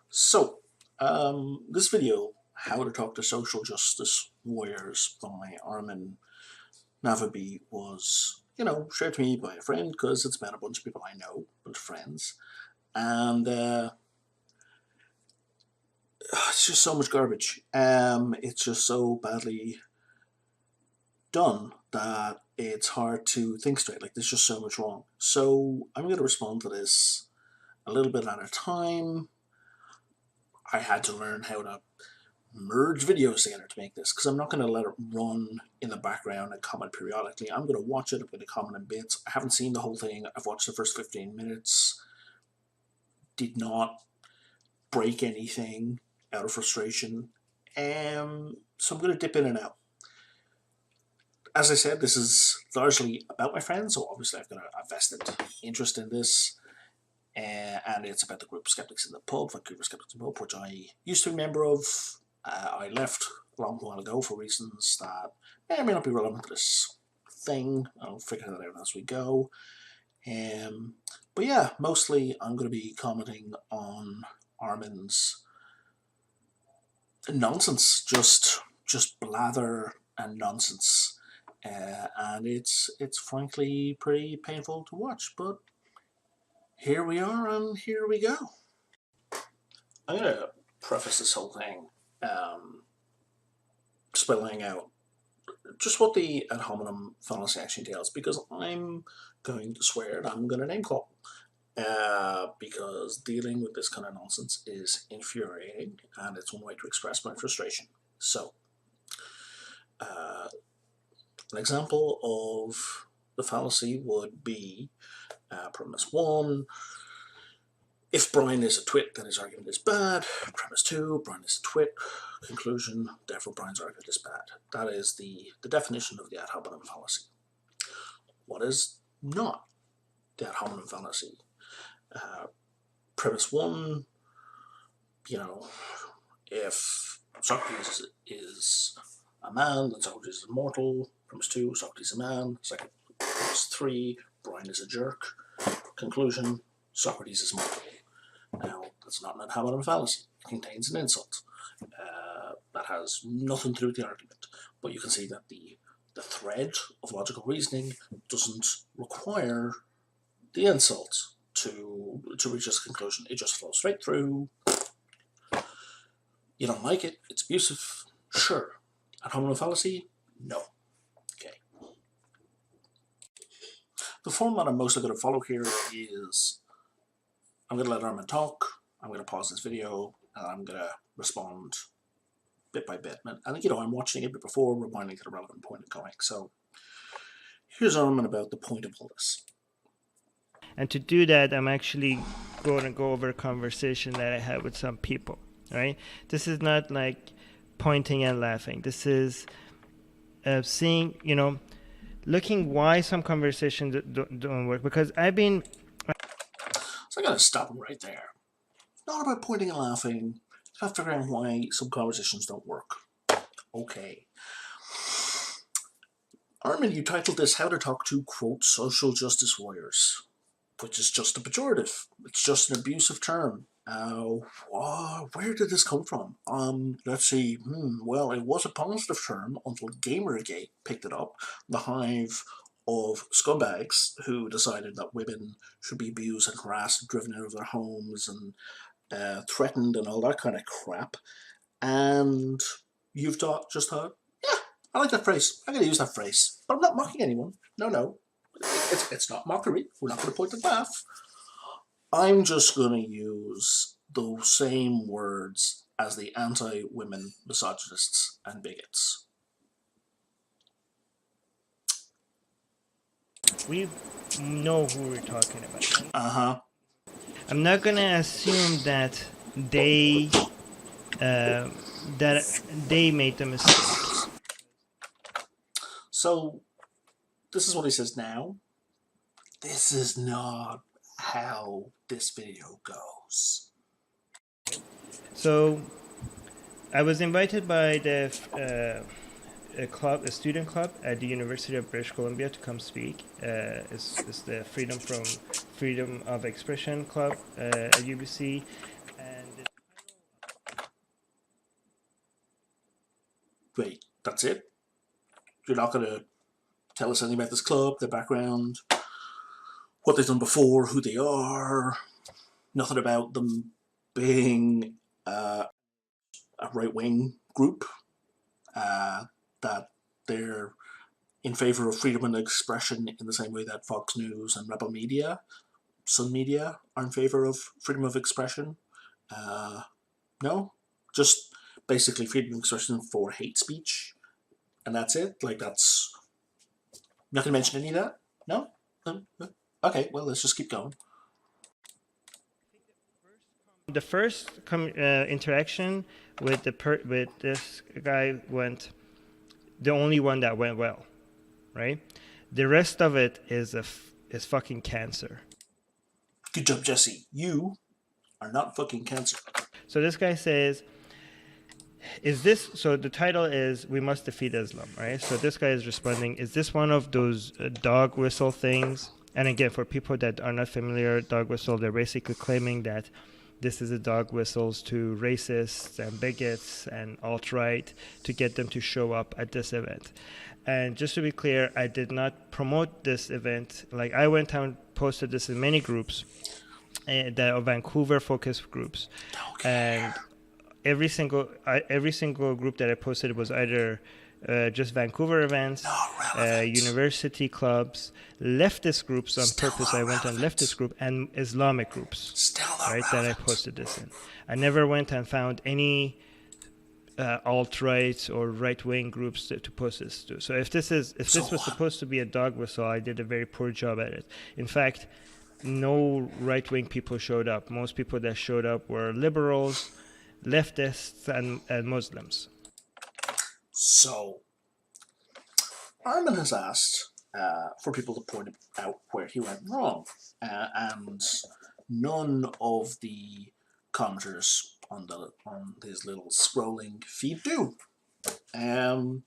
So, this video, How to Talk to Social Justice Warriors by Armin Navabi, was, shared to me by a friend because it's about a bunch of people I know, a bunch of friends. And it's just so much garbage. It's just so badly done that it's hard to think straight. Like, there's just so much wrong. So, I'm going to respond to this a little bit at a time. I had to learn how to merge videos together to make this because I'm not going to let it run in the background and comment periodically. I'm going to watch it. I'm going to comment in bits. I haven't seen the whole thing. I've watched the first 15 minutes. Did not break anything out of frustration. So I'm going to dip in and out. As I said, this is largely about my friends, so obviously I've got a vested interest in this. And it's about the group Skeptics in the Pub, Vancouver Skeptics in the Pub, which I used to be a member of. I left a long while ago for reasons that may or may not be relevant to this thing. I'll figure that out as we go. But yeah, mostly I'm going to be commenting on Armin's nonsense, just blather and nonsense. And it's frankly pretty painful to watch, but here we are and here we go. I'm going to preface this whole thing spelling out just what the ad hominem fallacy actually entails, because I'm going to swear and I'm going to name call. Because dealing with this kind of nonsense is infuriating, and it's one way to express my frustration. So, an example of the fallacy would be premise 1. If Brian is a twit, then his argument is bad. Premise 2, Brian is a twit. Conclusion, therefore Brian's argument is bad. That is the definition of the ad hominem fallacy. What is not the ad hominem fallacy? Premise 1, if Socrates is a man, then Socrates is immortal. Premise 2, Socrates is a man. Second, premise 3, Brian is a jerk. Conclusion, Socrates is mortal. Now, that's not an ad hominem fallacy. It contains an insult. That has nothing to do with the argument. But you can see that the thread of logical reasoning doesn't require the insult to reach this conclusion. It just flows straight through. You don't like it, it's abusive. Sure. Ad hominem fallacy? No. Okay. The format I'm mostly going to follow here is I'm going to let Armin talk, I'm going to pause this video, and I'm going to respond bit by bit. And I'm watching it before reminding to the relevant point of going. So here's Armin about the point of all this. And to do that, I'm actually going to go over a conversation that I had with some people, right? This is not like pointing and laughing. This is seeing, looking why some conversations don't work. Because I've been... So I got to stop him right there. It's not about pointing and laughing. It's about figuring out why some conversations don't work. Okay. Armin, you titled this How to Talk to, quote, Social Justice Warriors, which is just a pejorative. It's just an abusive term. Where did this come from? Let's see. Well, it was a positive term until Gamergate picked it up. The hive of scumbags who decided that women should be abused and harassed and driven out of their homes and threatened and all that kind of crap. And you've just thought, yeah, I like that phrase. I'm going to use that phrase. But I'm not mocking anyone. No. It's not mockery. We're not going to point and laugh. I'm just going to use those same words as the anti-women misogynists and bigots. We know who we're talking about. Uh-huh. I'm not going to assume that they made the mistake. So, this is what he says now. This is not how this video goes. So, I was invited by the a student club at the University of British Columbia to come speak. It's the Freedom of Expression Club at UBC, and Wait, that's it? You're not going to tell us anything about this club, their background, what they've done before, who they are, nothing about them being a right-wing group, that they're in favour of freedom of expression in the same way that Fox News and Rebel Media, Sun Media, are in favour of freedom of expression. No, just basically freedom of expression for hate speech, and that's it. Like, that's not going to mention any of that. No? Okay, well, let's just keep going. The first interaction with with this guy went, the only one that went well, right? The rest of it is is fucking cancer. Good job, Jesse. You are not fucking cancer. So this guy says, is this, so the title is "We Must Defeat Islam," right? So this guy is responding, is this one of those dog whistle things? And again, for people that are not familiar, dog whistle, they're basically claiming that this is a dog whistles to racists and bigots and alt-right to get them to show up at this event. And just to be clear, I did not promote this event. Like, I went and posted this in many groups, that are Vancouver focused groups, and every single group that I posted was either just Vancouver events, university clubs, leftist groups on purpose. I went on leftist group and Islamic groups, right, that I posted this in. I never went and found any alt-right or right-wing groups to post this to. So if this was supposed to be a dog whistle, I did a very poor job at it. In fact, no right-wing people showed up. Most people that showed up were liberals, leftists, and Muslims. So, Armin has asked for people to point out where he went wrong, and none of the commenters on his little scrolling feed do. And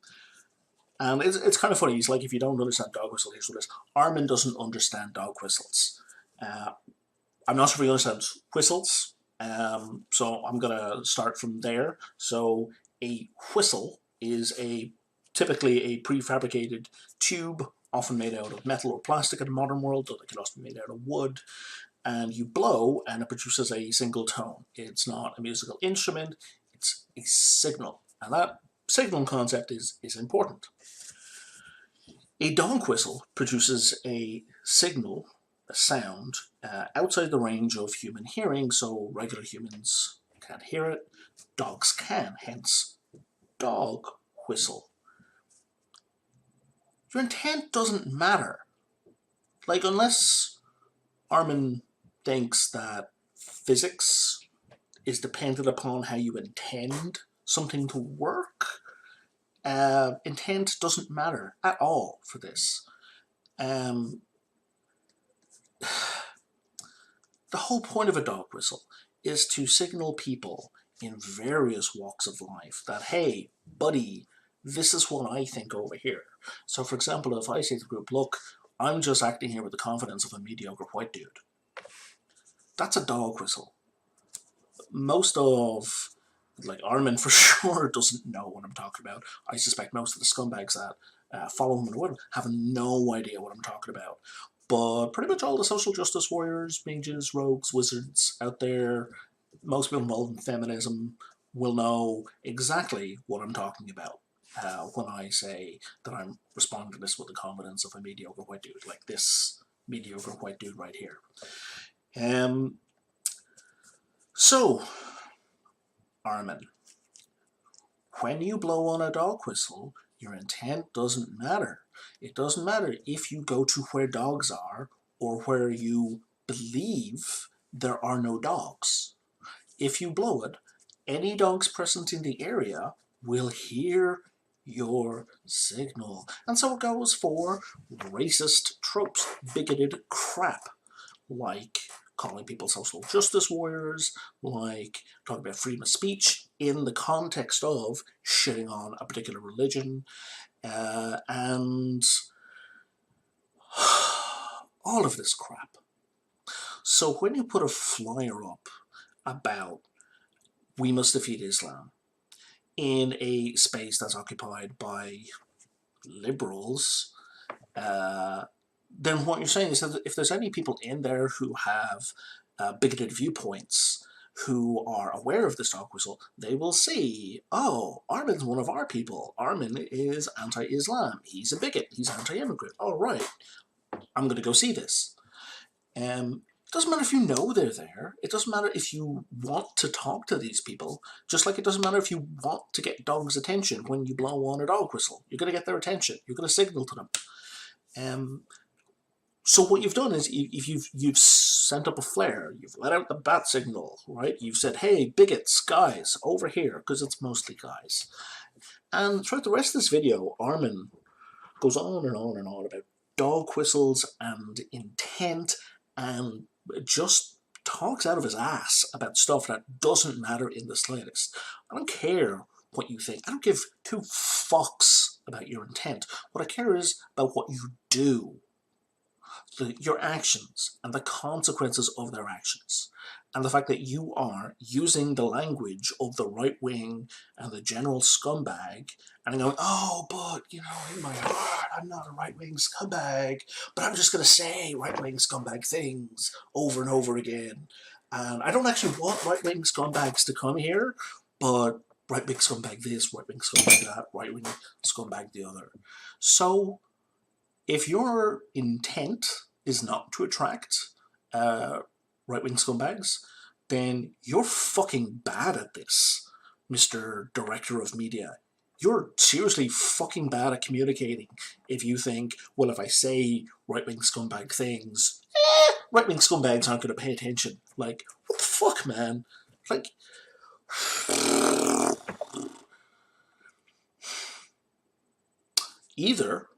it's kind of funny. He's like, if you don't understand dog whistle, here's what it is. Armin doesn't understand dog whistles. I'm not sure if he understands whistles, so I'm going to start from there. So a whistle is typically a prefabricated tube, often made out of metal or plastic in the modern world, though they can also be made out of wood. And you blow, and it produces a single tone. It's not a musical instrument, it's a signal. And that signal concept is important. A dog whistle produces a signal, a sound, outside the range of human hearing, so regular humans can't hear it, dogs can, hence dog whistle. Your intent doesn't matter. Like, unless Armin thinks that physics is dependent upon how you intend something to work, intent doesn't matter at all for this. The whole point of a dog whistle is to signal people in various walks of life that, hey, buddy, this is what I think over here. So, for example, if I say to the group, look, I'm just acting here with the confidence of a mediocre white dude, that's a dog whistle. Most of, like, Armin for sure doesn't know what I'm talking about. I suspect most of the scumbags that follow him on Twitter have no idea what I'm talking about. But pretty much all the social justice warriors, mages, rogues, wizards out there, most people involved in feminism, will know exactly what I'm talking about when I say that I'm responding to this with the confidence of a mediocre white dude, like this mediocre white dude right here. So, Armin, when you blow on a dog whistle, your intent doesn't matter. It doesn't matter if you go to where dogs are or where you believe there are no dogs. If you blow it, any dogs present in the area will hear your signal. And so it goes for racist tropes, bigoted crap, like calling people social justice warriors, like talking about freedom of speech in the context of shitting on a particular religion, and all of this crap. So when you put a flyer up about "We must defeat Islam," in a space that's occupied by liberals, then what you're saying is that if there's any people in there who have bigoted viewpoints, who are aware of this dog whistle, they will see, oh, Armin's one of our people. Armin is anti-Islam. He's a bigot. He's anti-immigrant. All right, I'm going to go see this. It doesn't matter if you know they're there. It doesn't matter if you want to talk to these people. Just like it doesn't matter if you want to get dogs' attention when you blow on a dog whistle. You're going to get their attention. You're going to signal to them. So what you've done is you've sent up a flare. You've let out the bat signal, right? You've said, hey, bigots, guys, over here, because it's mostly guys. And throughout the rest of this video, Armin goes on and on and on about dog whistles and intent, and just talks out of his ass about stuff that doesn't matter in the slightest. I don't care what you think. I don't give two fucks about your intent. What I care is about what you do. Your actions and the consequences of their actions, and the fact that you are using the language of the right wing and the general scumbag, and going, oh, but, you know, in my heart, I'm not a right wing scumbag, but I'm just going to say right wing scumbag things over and over again. And I don't actually want right wing scumbags to come here, but right wing scumbag this, right wing scumbag that, right wing scumbag the other. So, if your intent is not to attract right-wing scumbags, then you're fucking bad at this, Mr. Director of Media. You're seriously fucking bad at communicating if you think, well, if I say right-wing scumbag things, right-wing scumbags aren't going to pay attention. Like, what the fuck, man? Like... Either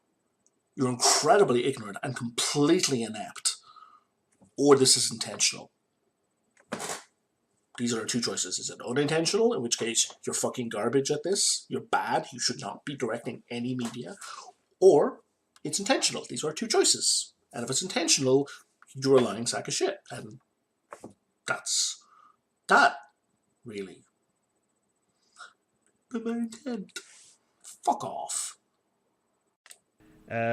you're incredibly ignorant and completely inept, or this is intentional. These are our two choices. Is it unintentional, in which case you're fucking garbage at this, you're bad, you should not be directing any media, or it's intentional. These are our two choices. And if it's intentional, you're a lying sack of shit. And that's that, really. But my intent. Fuck off.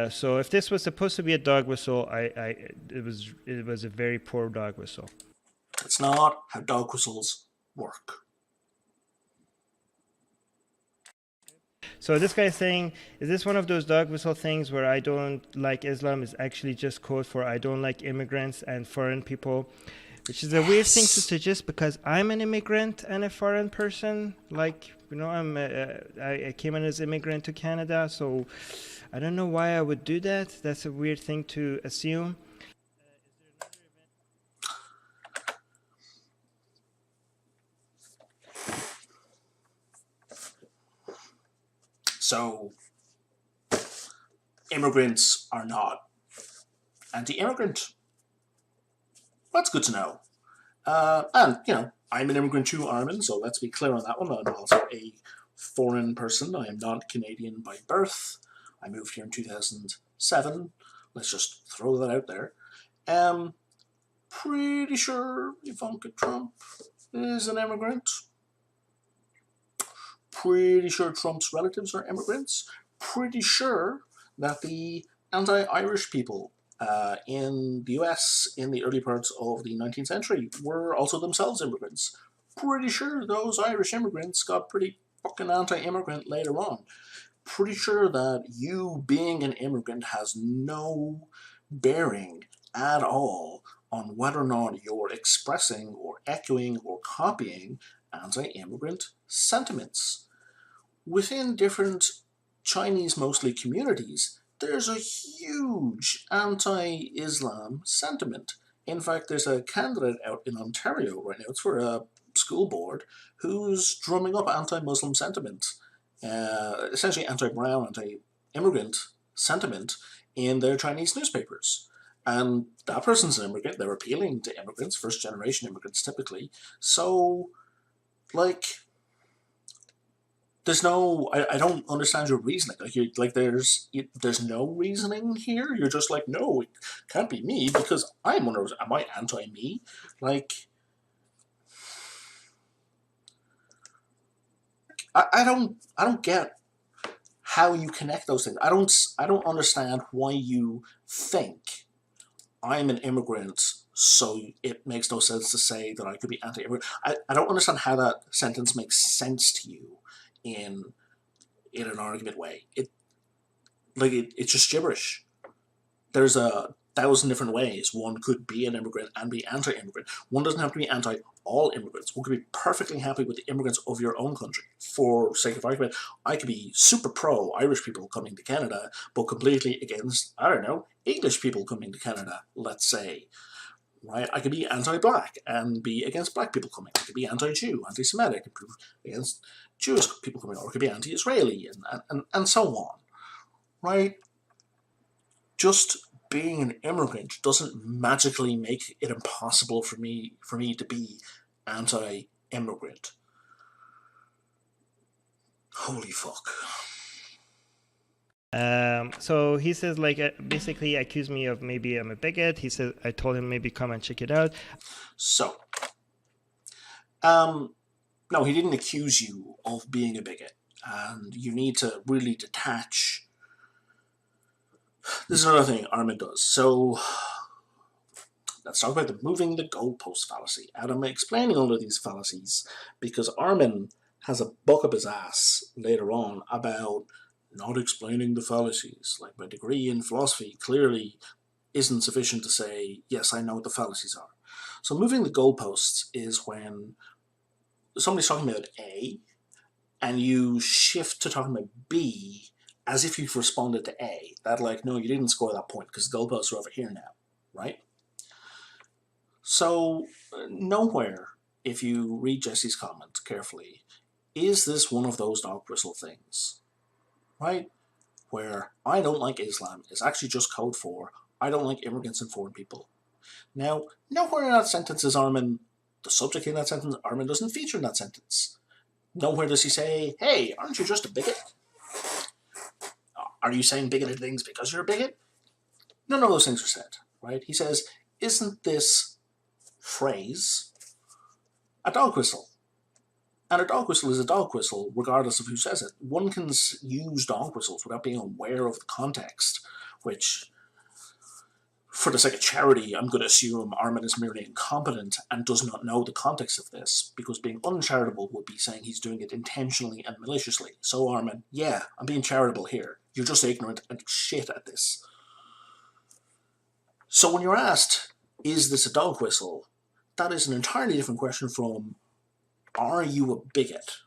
So if this was supposed to be a dog whistle, it was a very poor dog whistle. It's not how dog whistles work. So this guy's saying, is this one of those dog whistle things where I don't like Islam is actually just code for I don't like immigrants and foreign people, which is a weird thing to suggest because I'm an immigrant and a foreign person. Like, you know, I came in as an immigrant to Canada, so I don't know why I would do that. That's a weird thing to assume. So, immigrants are not anti-immigrant. That's good to know. And, you know, I'm an immigrant too, Armin, so let's be clear on that one. I'm also a foreign person. I am not Canadian by birth. I moved here in 2007. Let's just throw that out there. Pretty sure Ivanka Trump is an immigrant. Pretty sure Trump's relatives are immigrants. Pretty sure that the anti-Irish people in the US in the early parts of the 19th century were also themselves immigrants. Pretty sure those Irish immigrants got pretty fucking anti-immigrant later on. Pretty sure that you being an immigrant has no bearing at all on whether or not you're expressing or echoing or copying anti-immigrant sentiments. Within different Chinese mostly communities, there's a huge anti-Islam sentiment. In fact, there's a candidate out in Ontario right now, it's for a school board, who's drumming up anti-Muslim sentiment, essentially anti-brown, anti-immigrant sentiment in their Chinese newspapers. And that person's an immigrant, they're appealing to immigrants, first-generation immigrants typically. So, like, there's no, I don't understand your reasoning. There's no reasoning here. You're just like, no, it can't be me because I'm one of those. Am I anti-me? Like, I don't get how you connect those things. I don't understand why you think I'm an immigrant, so it makes no sense to say that I could be anti-immigrant. I don't understand how that sentence makes sense to you in an argument way. It's just gibberish. There's 1,000 different ways one could be an immigrant and be anti-immigrant. One doesn't have to be anti all immigrants. One could be perfectly happy with the immigrants of your own country. For sake of argument, I could be super pro Irish people coming to Canada, but completely against, I don't know, English people coming to Canada, let's say. Right? I could be anti-black and be against black people coming. I could be anti-Jew, anti-Semitic, against Jewish people coming. Or I could be anti-Israeli, and so on. Right? Just being an immigrant doesn't magically make it impossible for me to be anti-immigrant. Holy fuck. So he says, like, basically accuse me of maybe I'm a bigot. He said, I told him maybe come and check it out. So, no, he didn't accuse you of being a bigot. And you need to really detach. This is another thing Armin does. So, let's talk about the moving the goalpost fallacy. And I'm explaining all of these fallacies because Armin has a buck up his ass later on about not explaining the fallacies. Like, my degree in philosophy clearly isn't sufficient to say, yes, I know what the fallacies are. So moving the goalposts is when somebody's talking about A, and you shift to talking about B as if you've responded to A. That, like, no, you didn't score that point because the goalposts are over here now, right? So nowhere, if you read Jesse's comment carefully, is this one of those dog whistle things, right? Where I don't like Islam is actually just code for I don't like immigrants and foreign people. Now, nowhere in that sentence is Armin, the subject in that sentence, Armin doesn't feature in that sentence. Nowhere does he say, hey, aren't you just a bigot? Are you saying bigoted things because you're a bigot? None of those things are said, right? He says, isn't this phrase a dog whistle? And a dog whistle is a dog whistle, regardless of who says it. One can use dog whistles without being aware of the context, which, for the sake of charity, I'm going to assume Armin is merely incompetent and does not know the context of this, because being uncharitable would be saying he's doing it intentionally and maliciously. So, Armin, yeah, I'm being charitable here. You're just ignorant and shit at this. So when you're asked, is this a dog whistle? That is an entirely different question from, are you a bigot?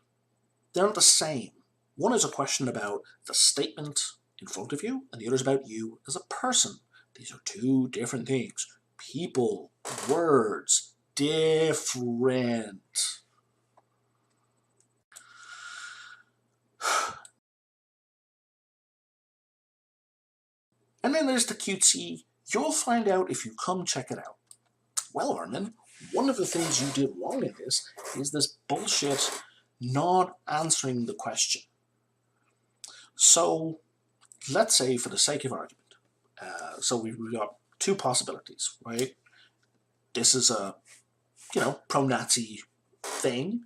They're not the same. One is a question about the statement in front of you, and the other is about you as a person. These are two different things. People, words, different. And then there's the cutesy, you'll find out if you come check it out. Well, Armin, one of the things you did wrong in this is this bullshit not answering the question. So, let's say, for the sake of argument, so we've got two possibilities, right? This is a, pro-Nazi thing,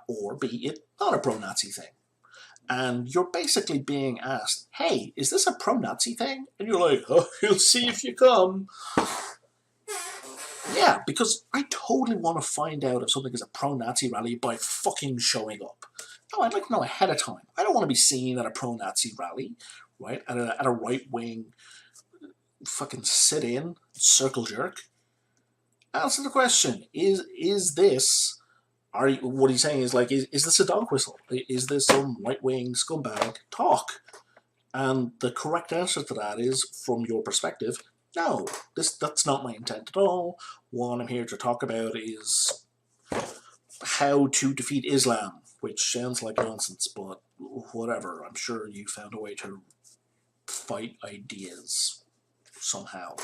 or be it not a pro-Nazi thing. And you're basically being asked, hey, is this a pro-Nazi thing? And you're like, oh, you'll see if you come. Yeah, because I totally want to find out if something is a pro-Nazi rally by fucking showing up. No, I'd like to know ahead of time. I don't want to be seen at a pro-Nazi rally, right? At a right-wing fucking sit-in, circle jerk. Answer the question. Is this... what he's saying is, like, is this a dog whistle? Is this some right-wing scumbag talk? And the correct answer to that is, from your perspective, no, that's not my intent at all. What I'm here to talk about is how to defeat Islam, which sounds like nonsense, but whatever. I'm sure you found a way to fight ideas somehow.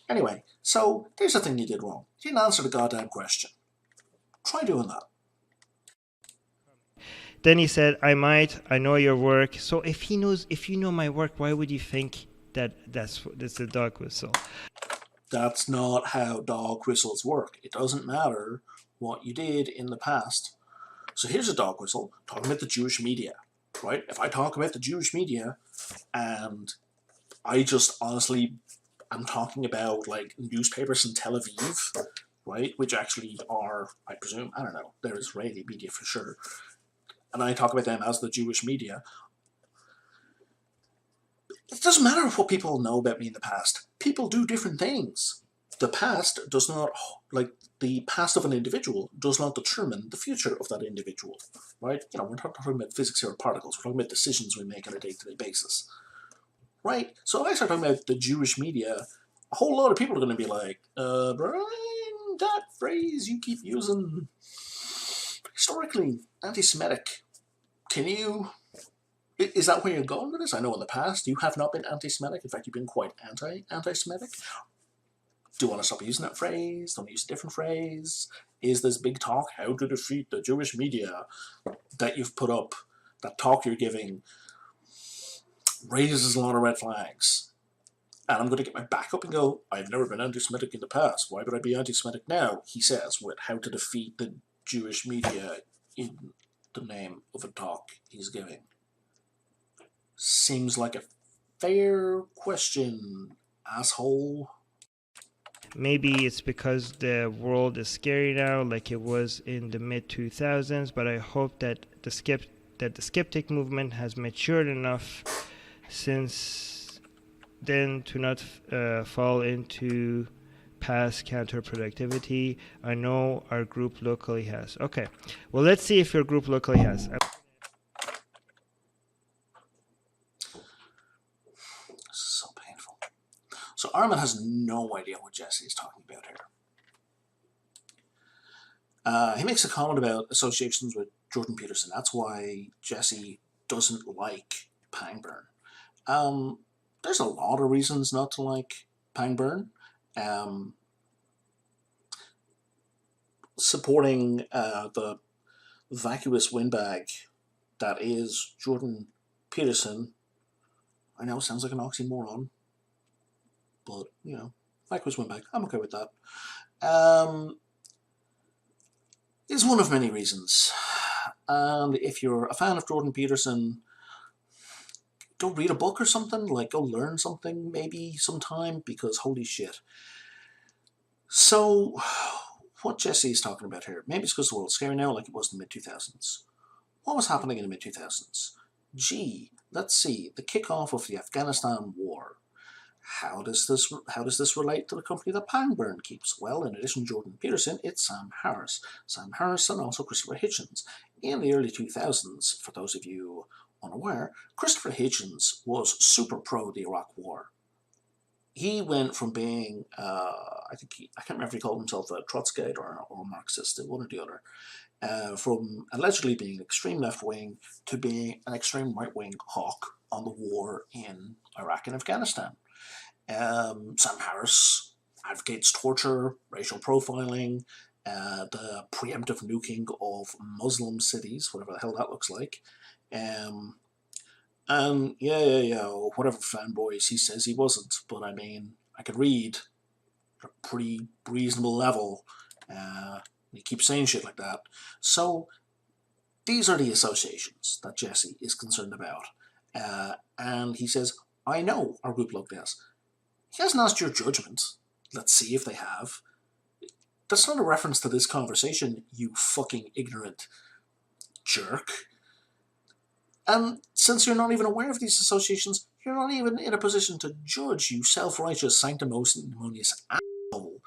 Anyway, so there's the thing you did wrong. You didn't answer the goddamn question. Try doing that. Then he said, I know your work. So if you know my work, why would you think that's a dog whistle? That's not how dog whistles work. It doesn't matter what you did in the past. So here's a dog whistle talking about the Jewish media, right? If I talk about the Jewish media and I just honestly am talking about like newspapers in Tel Aviv, right, which actually are, I presume, I don't know, they're Israeli media for sure, and I talk about them as the Jewish media, it doesn't matter what people know about me in the past. People do different things. The past does not, like, the past of an individual does not determine the future of that individual, right? You know, we're not talking about physics here or particles. We're talking about decisions we make on a day-to-day basis, right? So if I start talking about the Jewish media, a whole lot of people are going to be like, Brian, that phrase you keep using, historically anti-Semitic. Can you... Is that where you're going with this? I know in the past you have not been anti-Semitic. In fact, you've been quite anti-Semitic. Do you want to stop using that phrase? Don't use a different phrase? Is this big talk, how to defeat the Jewish media, that you've put up, that talk you're giving, raises a lot of red flags? And I'm going to get my back up and go, I've never been anti-Semitic in the past. Why would I be anti-Semitic now? He says, with how to defeat the Jewish media in the name of a talk he's giving. Seems like a fair question, asshole. Maybe it's because the world is scary now, like it was in the mid 2000s. But I hope that the skeptic movement has matured enough since then to not fall into past counterproductivity. I know our group locally has. Okay, well, let's see if your group locally has. So painful. So Armin has no idea what Jesse is talking about here. He makes a comment about associations with Jordan Peterson. That's why Jesse doesn't like Pangburn. There's a lot of reasons not to like Pangburn. Supporting the vacuous windbag that is Jordan Peterson. I know it sounds like an oxymoron, but, you know, vacuous windbag, I'm okay with that. Is one of many reasons. And if you're a fan of Jordan Peterson, go read a book or something, like go learn something maybe sometime, because holy shit. So, what Jesse is talking about here, maybe it's because the world's scary now like it was in the mid-2000s. What was happening in the mid-2000s? Gee, let's see, the kickoff of the Afghanistan war. How does this relate to the company that Pangburn keeps? Well, in addition to Jordan Peterson, it's Sam Harris. Sam Harris and also Christopher Hitchens. In the early 2000s, for those of you unaware, Christopher Hitchens was super pro the Iraq War. He went from being, I can't remember if he called himself a Trotskyite or Marxist, one or the other, from allegedly being an extreme left-wing to being an extreme right-wing hawk on the war in Iraq and Afghanistan. Sam Harris advocates torture, racial profiling, the preemptive nuking of Muslim cities, whatever the hell that looks like. And whatever fanboys he says he wasn't, but I mean, I could read at a pretty reasonable level. He keeps saying shit like that. So these are the associations that Jesse is concerned about. And he says, I know our group looked at us. He hasn't asked your judgment. Let's see if they have. That's not a reference to this conversation, you fucking ignorant jerk. And since you're not even aware of these associations, you're not even in a position to judge, you self-righteous, sanctimonious asshole.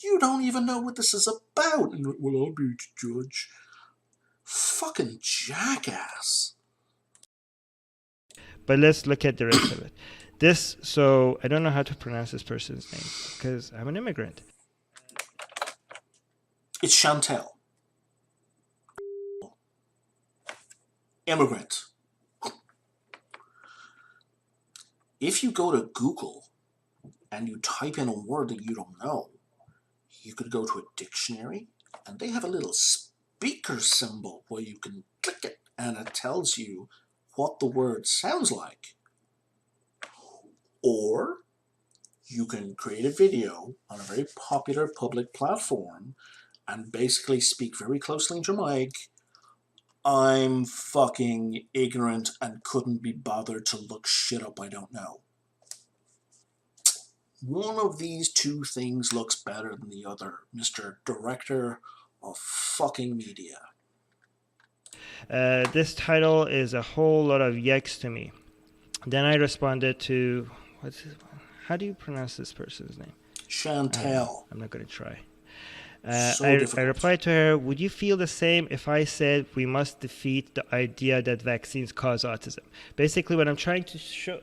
You don't even know what this is about. And, well, I'll be to judge. Fucking jackass. But let's look at the rest of it. So I don't know how to pronounce this person's name because I'm an immigrant. It's Chantel. Immigrant. If you go to Google and you type in a word that you don't know, you could go to a dictionary and they have a little speaker symbol where you can click it and it tells you what the word sounds like. Or you can create a video on a very popular public platform and basically speak very closely into your mic I'm fucking ignorant and couldn't be bothered to look shit up I don't know. One of these two things looks better than the other, Mr. Director of fucking media. This title is a whole lot of yikes to me. Then I responded to, how do you pronounce this person's name? Chantel. I'm not going to try. I replied to her, would you feel the same if I said we must defeat the idea that vaccines cause autism? Basically, what I'm trying to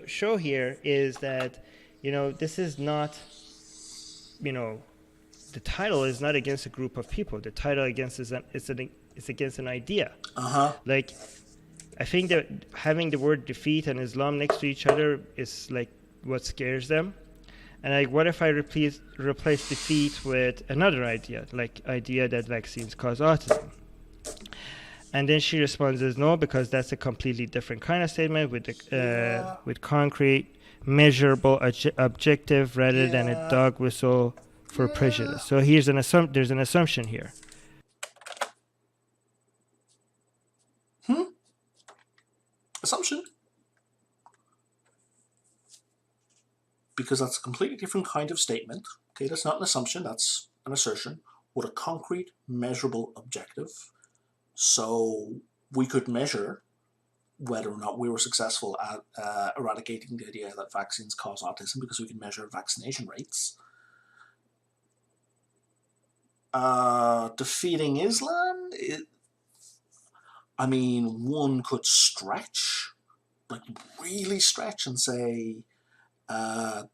show here is that, this is not, the title is not against a group of people. The title is against an idea. Like, I think that having the word defeat and Islam next to each other is like what scares them. And what if I replace defeat with another idea, like idea that vaccines cause autism? And then she responds as no, because that's a completely different kind of statement with concrete, measurable objective rather than a dog whistle for prejudice. So there's an assumption here. Assumption? Because that's a completely different kind of statement. Okay, that's not an assumption, that's an assertion with a concrete, measurable objective. So we could measure whether or not we were successful at eradicating the idea that vaccines cause autism because we can measure vaccination rates. Defeating Islam? One could stretch, like really stretch and say that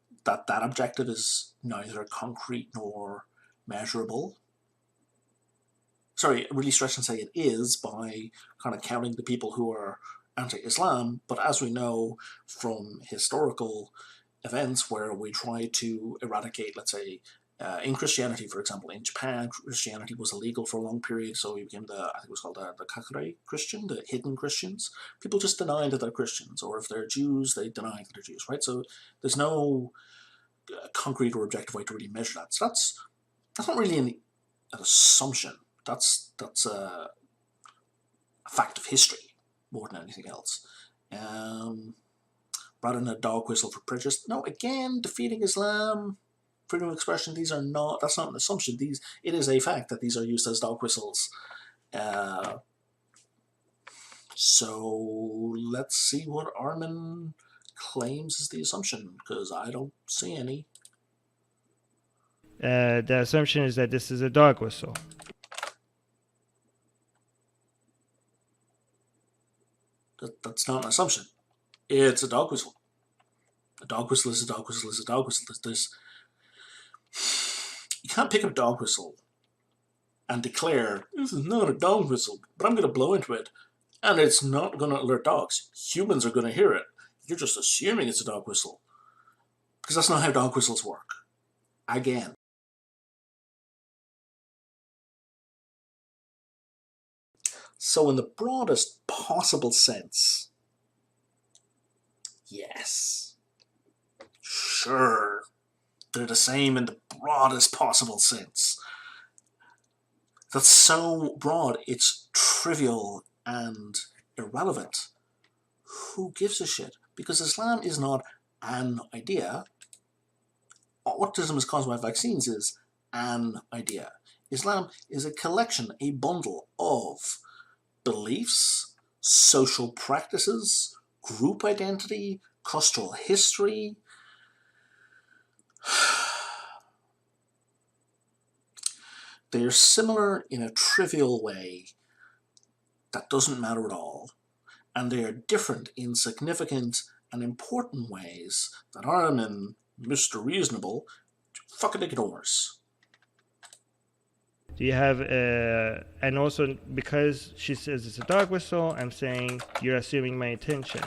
objective is neither concrete nor measurable. Sorry, really stretch and say it is by kind of counting the people who are anti-Islam, but as we know from historical events where we try to eradicate, let's say, in Christianity, for example, in Japan, Christianity was illegal for a long period, so it became I think it was called the Kakure Christian, the hidden Christians. People just deny that they're Christians, or if they're Jews, they deny that they're Jews, right? So there's no concrete or objective way to really measure that. So that's not really an assumption. That's a fact of history more than anything else. Rather than a dog whistle for prejudice. No, again, defeating Islam, freedom of expression, that's not an assumption. It is a fact that these are used as dog whistles. So let's see what Armin claims is the assumption, because I don't see any. The assumption is that this is a dog whistle. That's not an assumption. It's a dog whistle. A dog whistle is a dog whistle is a dog whistle. You can't pick up a dog whistle and declare, this is not a dog whistle, but I'm going to blow into it, and it's not going to alert dogs. Humans are going to hear it. You're just assuming it's a dog whistle, because that's not how dog whistles work. Again. So in the broadest possible sense, yes, sure, they're the same in the broadest possible sense. That's so broad, it's trivial and irrelevant. Who gives a shit? Because Islam is not an idea. Autism is caused by vaccines is an idea. Islam is a collection, a bundle of beliefs, social practices, group identity, cultural history. They are similar in a trivial way that doesn't matter at all, and they are different in significant and important ways that Armin, Mr. Reasonable, fucking ignores. Do you have, and also because she says it's a dog whistle, I'm saying you're assuming my intention.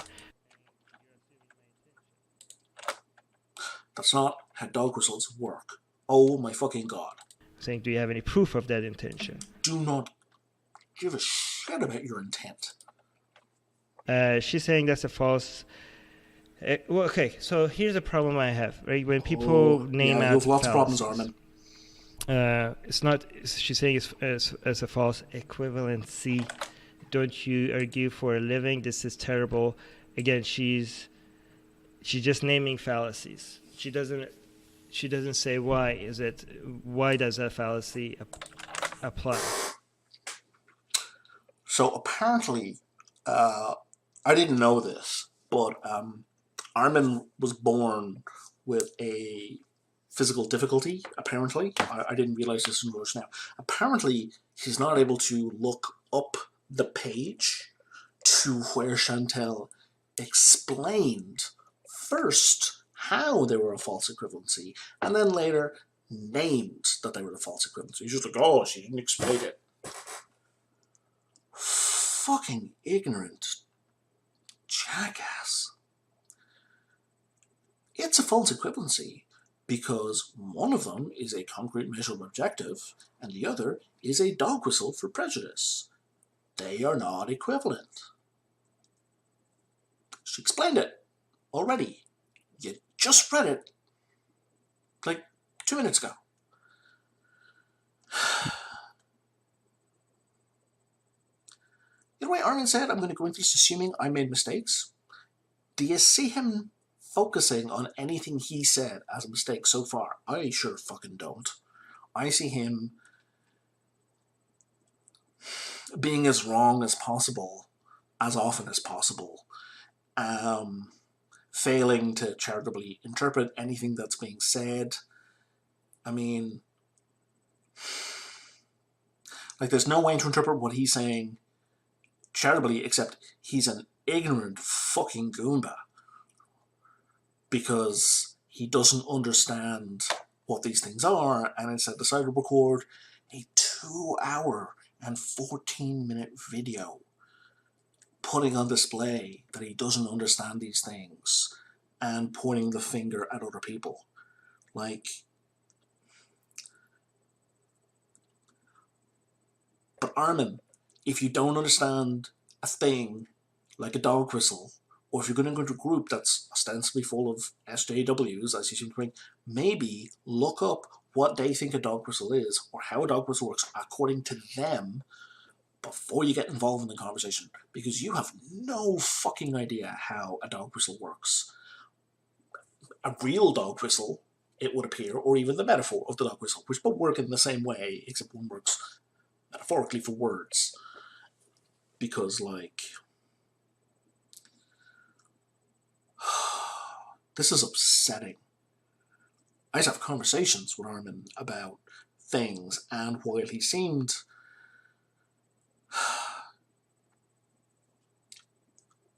That's not how dog whistles work. Oh my fucking god. I'm saying, do you have any proof of that intention? Do not give a shit about your intent. She's saying that's a false. Well, okay, so here's a problem I have, right? When people name out, you have lots of problems, Armin. It's not. She's saying it's a false equivalency don't you argue for a living? This is terrible. Again, she's just naming fallacies. She doesn't say why does that fallacy apply. So apparently, I didn't know this, but Armin was born with a physical difficulty, apparently. I didn't realize this until now. Apparently, he's not able to look up the page to where Chantal explained first how they were a false equivalency, and then later named that they were a false equivalency. He's just like, oh, she didn't explain it. Fucking ignorant jackass. It's a false equivalency because one of them is a concrete measurable objective and the other is a dog whistle for prejudice. They are not equivalent. She explained it already. You just read it like 2 minutes ago. The way Armin said, I'm going to go into this assuming I made mistakes. Do you see him focusing on anything he said as a mistake so far? I sure fucking don't. I see him being as wrong as possible, as often as possible, failing to charitably interpret anything that's being said. I mean, like, there's no way to interpret what he's saying charitably except he's an ignorant fucking Goomba because he doesn't understand what these things are, and instead decided to record a 2-hour and 14-minute video putting on display that he doesn't understand these things and pointing the finger at other people. Like, but Armin, if you don't understand a thing like a dog whistle, or if you're going to go into a group that's ostensibly full of SJWs, as you seem to think, maybe look up what they think a dog whistle is, or how a dog whistle works according to them, before you get involved in the conversation, because you have no fucking idea how a dog whistle works. A real dog whistle, it would appear, or even the metaphor of the dog whistle, which both work in the same way, except one works metaphorically for words. Because, like, this is upsetting. I used to have conversations with Armin about things, and while he seemed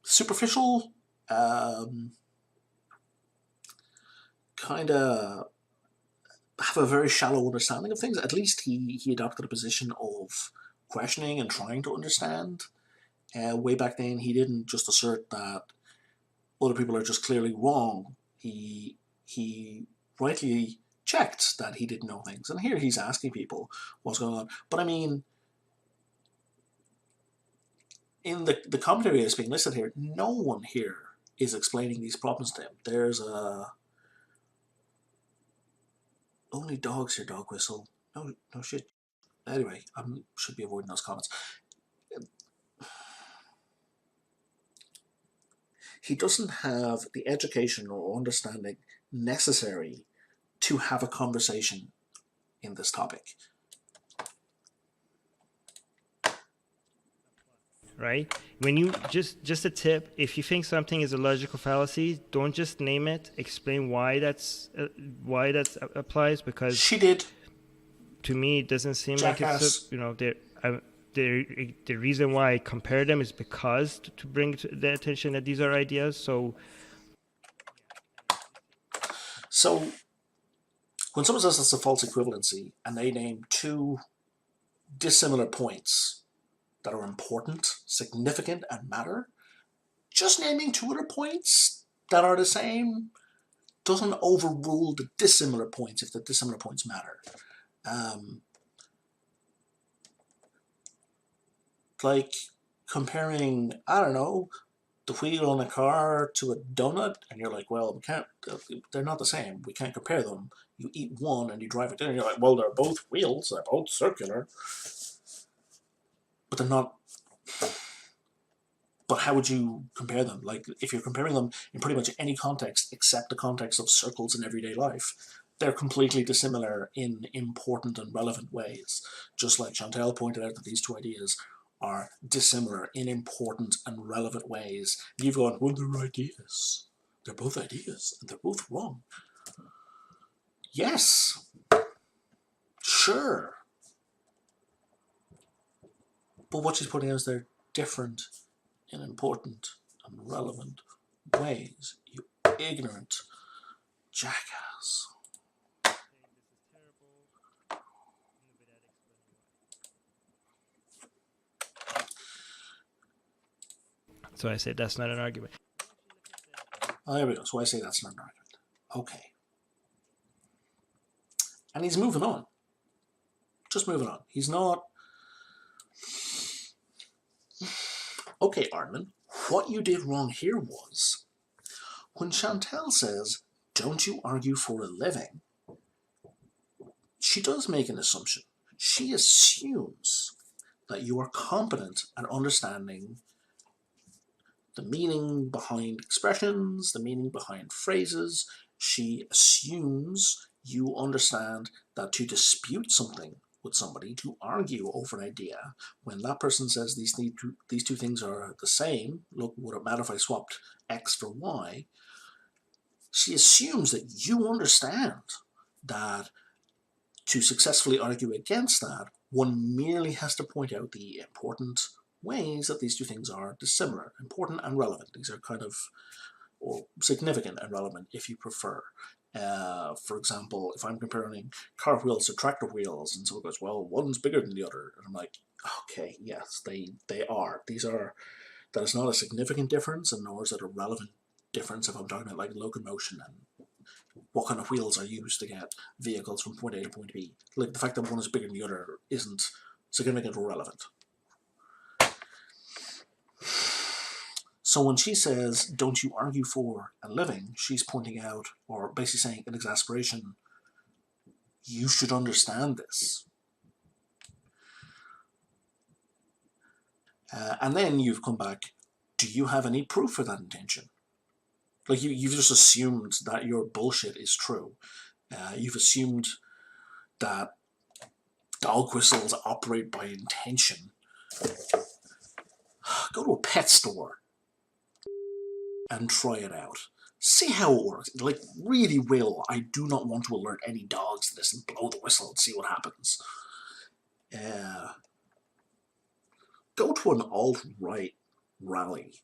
superficial, kind of have a very shallow understanding of things, at least he adopted a position of questioning and trying to understand. Way back then, he didn't just assert that other people are just clearly wrong. He rightly checked that he didn't know things, and here he's asking people what's going on. But I mean, in the commentary that's being listed here, no one here is explaining these problems to him. There's only dogs hear dog whistle. No shit. Anyway, I should be avoiding those comments. He doesn't have the education or understanding necessary to have a conversation in this topic. Right? When you just a tip, if you think something is a logical fallacy, don't just name it. Explain why that applies, because she did. To me, it doesn't seem Jackass. like it's the reason why I compare them is because to bring to the attention that these are ideas. So when someone says it's a false equivalency and they name two dissimilar points that are important, significant, and matter, just naming two other points that are the same doesn't overrule the dissimilar points if the dissimilar points matter. Like comparing, I don't know, the wheel on a car to a donut, and you're like, well, we can't, they're not the same. We can't compare them. You eat one and you drive it in, and you're like, well, they're both wheels, they're both circular. But they're not. how would you compare them? Like, if you're comparing them in pretty much any context except the context of circles in everyday life, they're completely dissimilar in important and relevant ways. Just like Chantal pointed out that these two ideas are dissimilar in important and relevant ways. You've gone, well, they're ideas. They're both ideas, and they're both wrong. Yes. Sure. But what she's putting out is they're different in important and relevant ways. You ignorant jackass. So I say that's not an argument. Oh, there we go. So I say that's not an argument. Okay. And he's moving on. Just moving on. He's not... Okay, Aardman, what you did wrong here was, when Chantal says, don't you argue for a living, she does make an assumption. She assumes that you are competent at understanding the meaning behind expressions, the meaning behind phrases. She assumes you understand that to dispute something with somebody, to argue over an idea, when that person says these two things are the same, look, would it matter if I swapped X for Y? She assumes that you understand that to successfully argue against that, one merely has to point out the important ways that these two things are dissimilar, important and relevant. These are kind of, or significant and relevant if you prefer. For example, if I'm comparing car wheels to tractor wheels, and someone goes, well, one's bigger than the other, and I'm like, okay, yes, they are. That is not a significant difference, and nor is it a relevant difference if I'm talking about like locomotion and what kind of wheels are used to get vehicles from point A to point B. Like, the fact that one is bigger than the other isn't significant or relevant. So when she says, don't you argue for a living, she's pointing out, or basically saying in exasperation, you should understand this. And then you've come back, do you have any proof for that intention? Like, you've just assumed that your bullshit is true. You've assumed that dog whistles operate by intention. Go to a pet store and try it out. See how it works. Like, really will. I do not want to alert any dogs to this and blow the whistle and see what happens. Go to an alt-right rally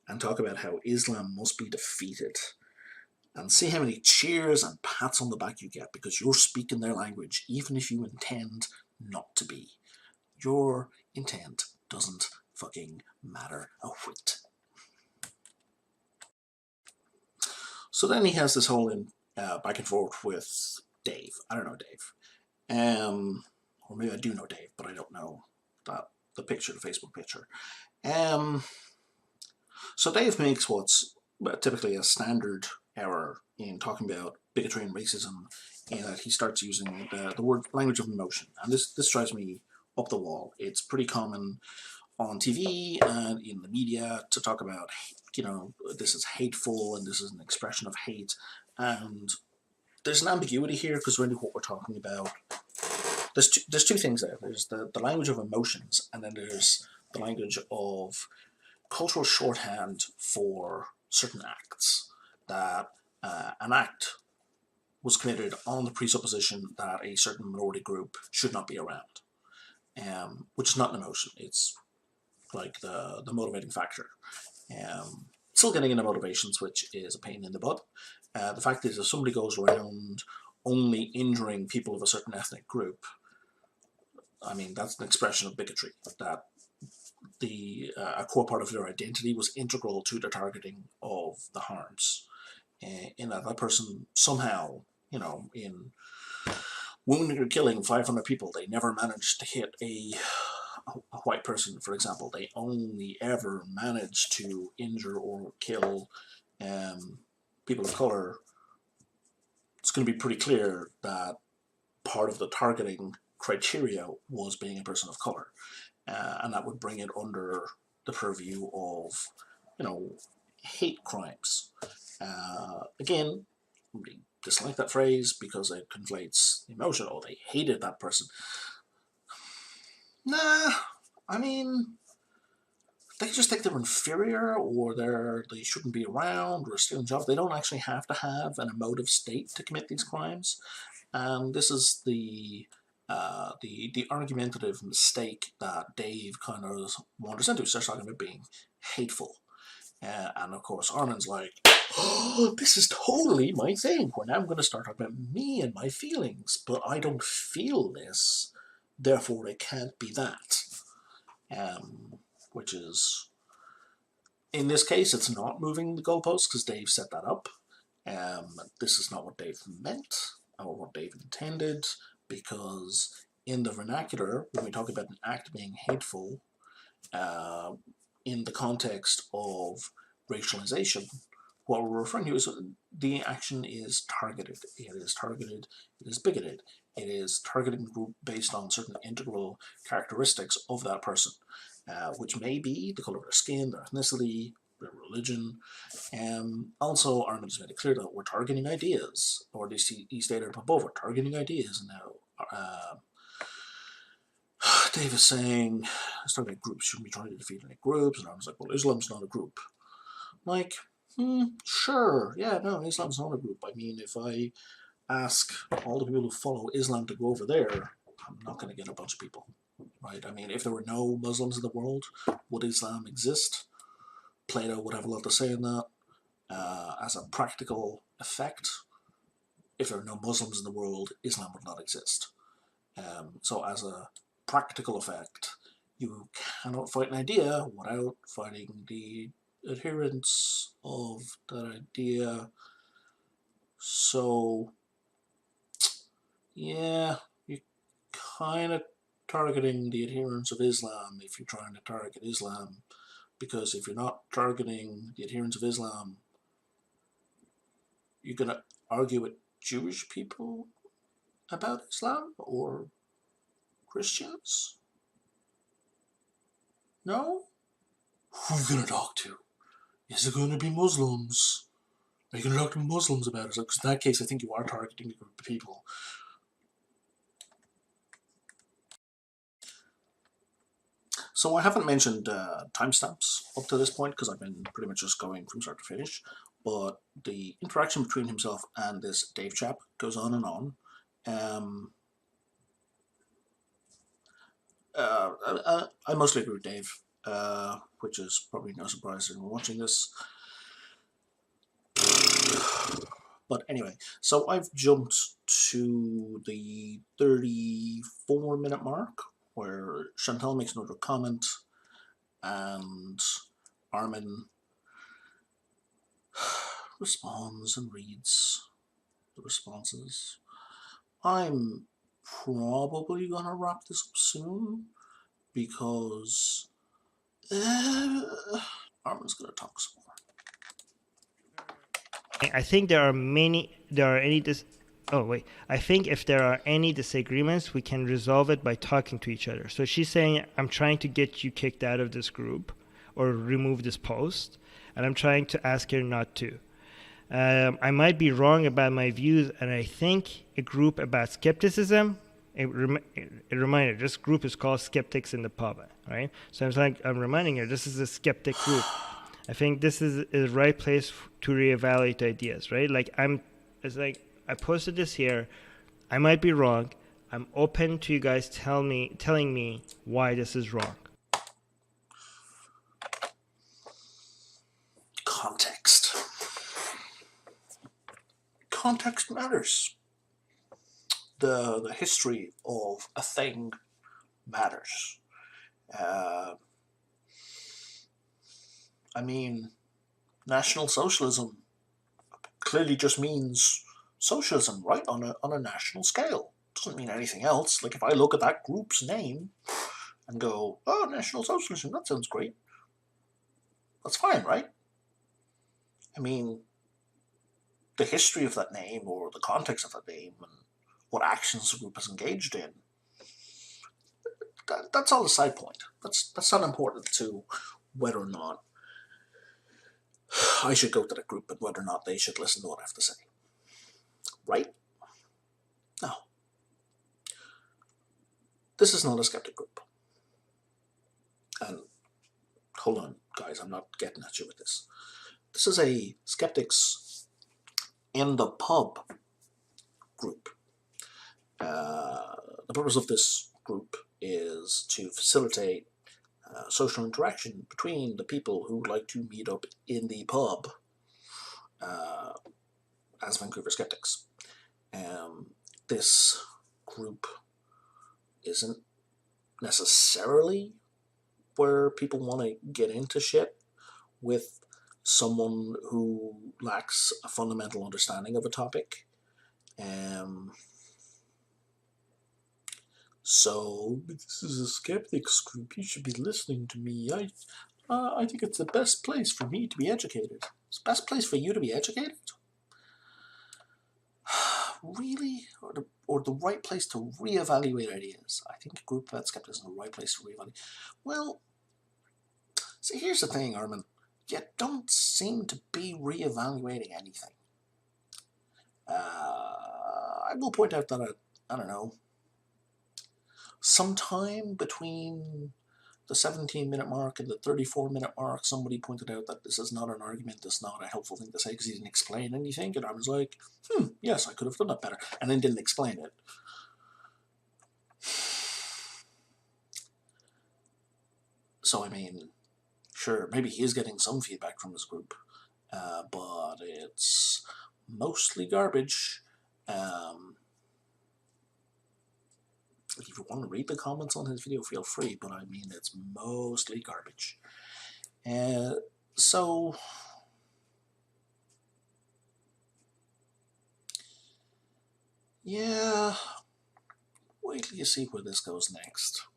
and talk about how Islam must be defeated, and see how many cheers and pats on the back you get because you're speaking their language, even if you intend not to be. Your intent doesn't fucking matter a whit. So then he has this whole back and forth with Dave. I don't know Dave. Or maybe I do know Dave, but I don't know the picture, the Facebook picture. So Dave makes what's typically a standard error in talking about bigotry and racism, in that he starts using the word language of emotion. And this drives me up the wall. It's pretty common on TV and in the media to talk about, you know, this is hateful and this is an expression of hate. And there's an ambiguity here because really what we're talking about, there's two things there. There's the language of emotions, and then there's the language of cultural shorthand for certain acts. That an act was committed on the presupposition that a certain minority group should not be around, which is not an emotion. It's like the motivating factor. Still getting into motivations, which is a pain in the butt. The fact is, if somebody goes around only injuring people of a certain ethnic group, I mean, that's an expression of bigotry. That a core part of their identity was integral to the targeting of the harms. In that person somehow, you know, in wounding or killing 500 people, they never managed to hit a white person, for example. They only ever managed to injure or kill people of color. It's going to be pretty clear that part of the targeting criteria was being a person of color, and that would bring it under the purview of, hate crimes. Again, they dislike that phrase because it conflates emotion. Oh, they hated that person. Nah, I mean, they just think they're inferior, or they shouldn't be around, or stealing jobs. They don't actually have to have an emotive state to commit these crimes. And this is the argumentative mistake that Dave kind of wanders into. He starts talking about being hateful. And of course, Armin's like, oh, this is totally my thing. When I'm going to start talking about me and my feelings, but I don't feel this, therefore it can't be that. Which is, in this case, it's not moving the goalposts because Dave set that up. This is not what Dave meant or what Dave intended, because in the vernacular, when we talk about an act being hateful, in the context of racialization, what we're referring to is the action is targeted. It is targeted, it is bigoted. It is targeting the group based on certain integral characteristics of that person, which may be the color of their skin, their ethnicity, their religion. Also, Armin has made it clear that we're targeting ideas, or at least he stated above, we're targeting ideas. And now Dave is saying, let's talk about groups, shouldn't be trying to defeat any groups. And Armin's like, well, Islam's not a group. Like, sure, yeah, no, Islam's not a group. I mean, if I ask all the people who follow Islam to go over there, I'm not going to get a bunch of people, right? I mean, if there were no Muslims in the world, would Islam exist? Plato would have a lot to say in that. As a practical effect, if there are no Muslims in the world, Islam would not exist. So as a practical effect, you cannot fight an idea without fighting the adherents of that idea. So, yeah, you're kind of targeting the adherents of Islam if you're trying to target Islam, because if you're not targeting the adherents of Islam, you're going to argue with Jewish people about Islam or Christians? No? Who are you going to talk to? Is it going to be Muslims? Are you going to talk to Muslims about it? Because in that case, I think you are targeting a group of people. So I haven't mentioned timestamps up to this point because I've been pretty much just going from start to finish. But the interaction between himself and this Dave chap goes on and on. I mostly agree with Dave, which is probably no surprise in watching this. But anyway, so I've jumped to the 34-minute mark where Chantal makes another comment and Armin responds and reads the responses. I'm probably gonna wrap this up soon because Armin's gonna talk some more. I think I think if there are any disagreements, we can resolve it by talking to each other. So she's saying, I'm trying to get you kicked out of this group or remove this post, and I'm trying to ask her not to. I might be wrong about my views, and I think a group about skepticism, a reminder, this group is called Skeptics in the Pub, right? So I'm reminding her, this is a skeptic group. I think this is the right place to reevaluate ideas, right? I posted this here. I might be wrong. I'm open to you guys telling me why this is wrong. Context. Context matters. The history of a thing matters. I mean, National Socialism clearly just means socialism, right? On a national scale. Doesn't mean anything else. Like if I look at that group's name and go, oh, National Socialism, that sounds great. That's fine, right? I mean, the history of that name or the context of that name and what actions the group is engaged in, that's all a side point. That's not important to whether or not I should go to the group and whether or not they should listen to what I have to say. Right? No. This is not a skeptic group. And hold on, guys, I'm not getting at you with this. This is a skeptics in the pub group. The purpose of this group is to facilitate social interaction between the people who like to meet up in the pub as Vancouver skeptics. This group isn't necessarily where people want to get into shit with someone who lacks a fundamental understanding of a topic. So this is a skeptics group. You should be listening to me. I think it's the best place for me to be educated. It's the best place for you to be educated? Really? Or the right place to reevaluate ideas? I think a group about skeptics is the right place to reevaluate. Well, see, here's the thing, Armin. You don't seem to be reevaluating anything. I will point out that, I don't know, sometime between the 17-minute mark and the 34-minute mark, somebody pointed out that this is not an argument, this is not a helpful thing to say because he didn't explain anything, and I was like, yes, I could have done that better, and then didn't explain it. So, I mean, sure, maybe he is getting some feedback from his group, but it's mostly garbage. If you want to read the comments on his video, feel free, but I mean, it's mostly garbage. So, yeah, wait till you see where this goes next.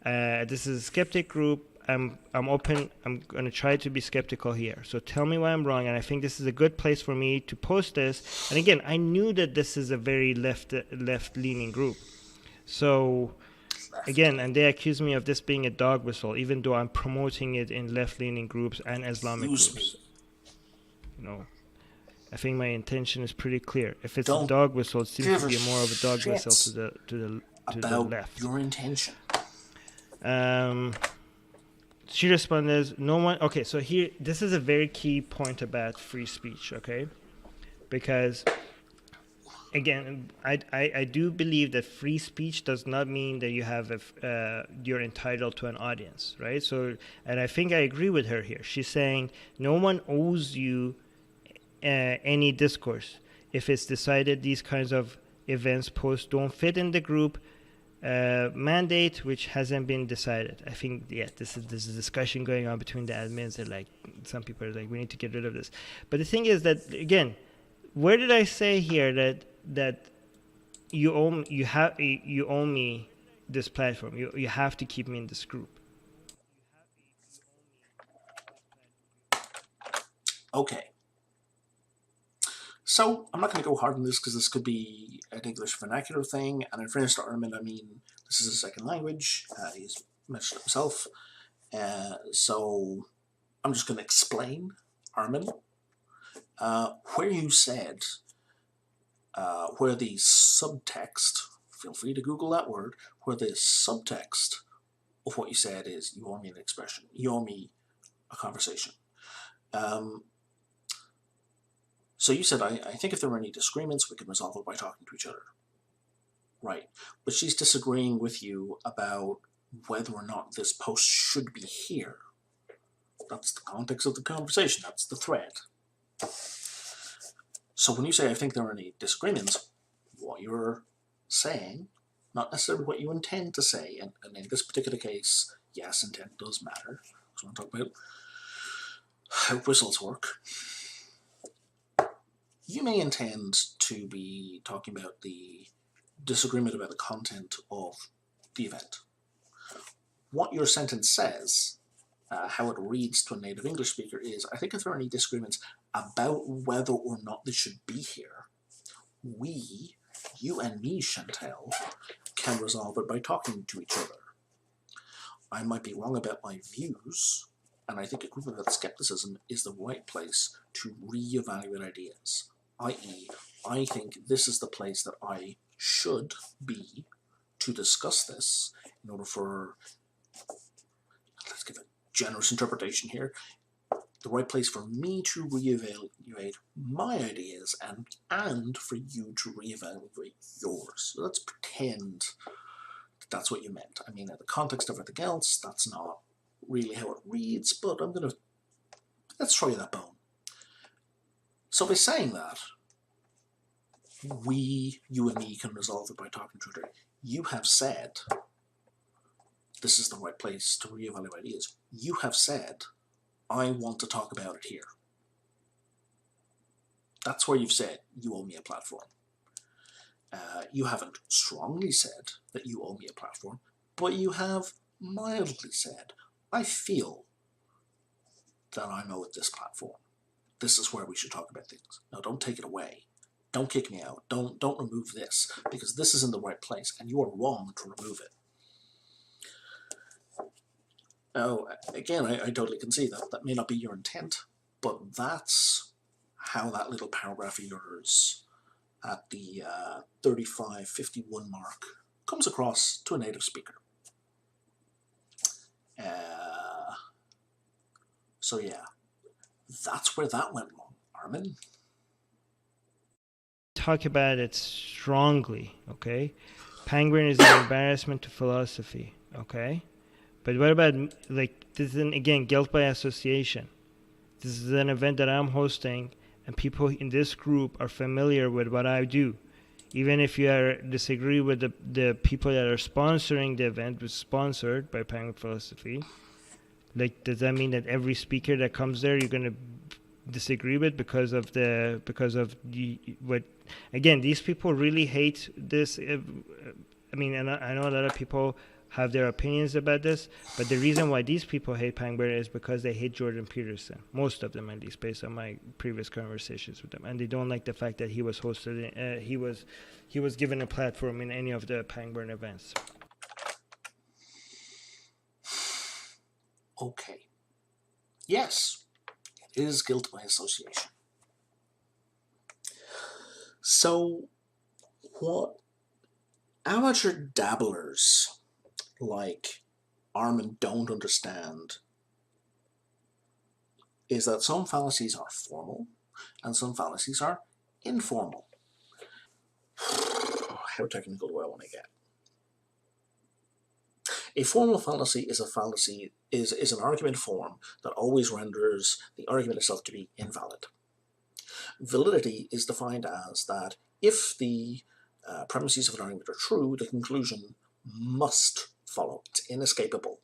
This is a skeptic group. I'm open. I'm going to try to be skeptical here. So tell me why I'm wrong. And I think this is a good place for me to post this. And again, I knew that this is a very left-leaning group. So again, and they accuse me of this being a dog whistle, even though I'm promoting it in left-leaning groups and Islamic groups. You know, I think my intention is pretty clear. If it's a dog whistle, it seems to be more of a dog whistle to the left. Your intention. She responded, no one... Okay, so here, this is a very key point about free speech, okay? Because, again, I do believe that free speech does not mean that you have you're entitled to an audience, right? So, and I think I agree with her here. She's saying no one owes you any discourse. If it's decided these kinds of events, posts don't fit in the group mandate, which hasn't been decided. I think, yeah, this is a discussion going on between the admins, and like some people are like, we need to get rid of this. But the thing is that, again, where did I say here that you own me this platform? You have to keep me in this group. Okay. So, I'm not going to go hard on this because this could be an English vernacular thing, and in fairness to Armin, I mean, this is a second language, he's mentioned it himself, so I'm just going to explain, Armin, where you said, where the subtext, feel free to Google that word, where the subtext of what you said is, you owe me an expression, you owe me a conversation. So you said, I think if there were any disagreements, we could resolve it by talking to each other. Right. But she's disagreeing with you about whether or not this post should be here. That's the context of the conversation. That's the thread. So when you say, I think there are any disagreements, what you're saying, not necessarily what you intend to say, and in this particular case, yes, intent does matter. So I want to talk about how whistles work. You may intend to be talking about the disagreement about the content of the event. What your sentence says, how it reads to a native English speaker is, I think if there are any disagreements about whether or not this should be here, we, you and me, Chantel, can resolve it by talking to each other. I might be wrong about my views, and I think a group about skepticism is the right place to reevaluate ideas. I.e., I think this is the place that I should be to discuss this in order for, let's give a generous interpretation here, the right place for me to reevaluate my ideas and for you to reevaluate yours. So let's pretend that's what you meant. I mean, in the context of everything else, that's not really how it reads, but let's try that bone. So by saying that, you and me can resolve it by talking to each other. You have said this is the right place to reevaluate ideas. You have said, I want to talk about it here. That's where you've said you owe me a platform. You haven't strongly said that you owe me a platform, but you have mildly said, I feel that I'm owed this platform. This is where we should talk about things. Now, don't take it away. Don't kick me out. Don't remove this, because this is in the right place, and you are wrong to remove it. Now, again, I totally concede that may not be your intent, but that's how that little paragraph of yours at the 35:51 mark comes across to a native speaker. So yeah, that's where that went wrong, Armin. Talk about it strongly, okay? Penguin is an embarrassment to philosophy, okay? But what about, like, this is, again, guilt by association. This is an event that I'm hosting, and people in this group are familiar with what I do. Even if you disagree with the people that are sponsoring the event, was sponsored by Penguin Philosophy, like, does that mean that every speaker that comes there you're going to disagree with because of what? Again, these people really hate this. I mean, and I know a lot of people have their opinions about this, but the reason why these people hate Penguin is because they hate Jordan Peterson. Most of them, at least, based on my previous conversations with them, and they don't like the fact that he was hosted. He was given a platform in any of the Penguin events. Okay. Yes, it is guilt by association. So, what amateur dabblers like Armin don't understand is that some fallacies are formal and some fallacies are informal. How technical do I want to get? A formal fallacy is an argument form that always renders the argument itself to be invalid. Validity is defined as that if the premises of an argument are true, the conclusion must follow. It's inescapable.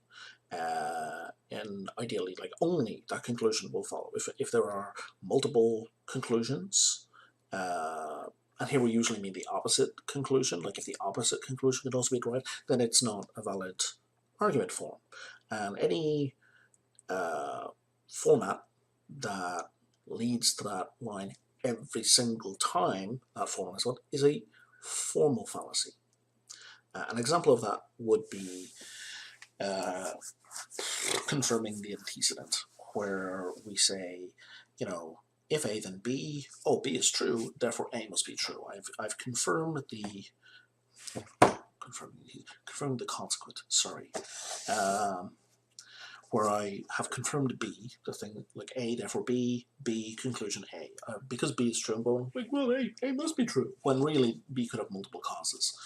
And ideally, like, only that conclusion will follow. If there are multiple conclusions, and here we usually mean the opposite conclusion, like if the opposite conclusion can also be correct, then it's not a valid argument form. And any format that leads to that line every single time that format is a formal fallacy. An example of that would be confirming the antecedent, where we say, if A then B, B is true, therefore A must be true. I've confirmed confirmed the consequent. Sorry, where I have confirmed B, the thing like A, therefore B, conclusion A. Because B is true, I'm going like, well, A must be true, when really B could have multiple causes.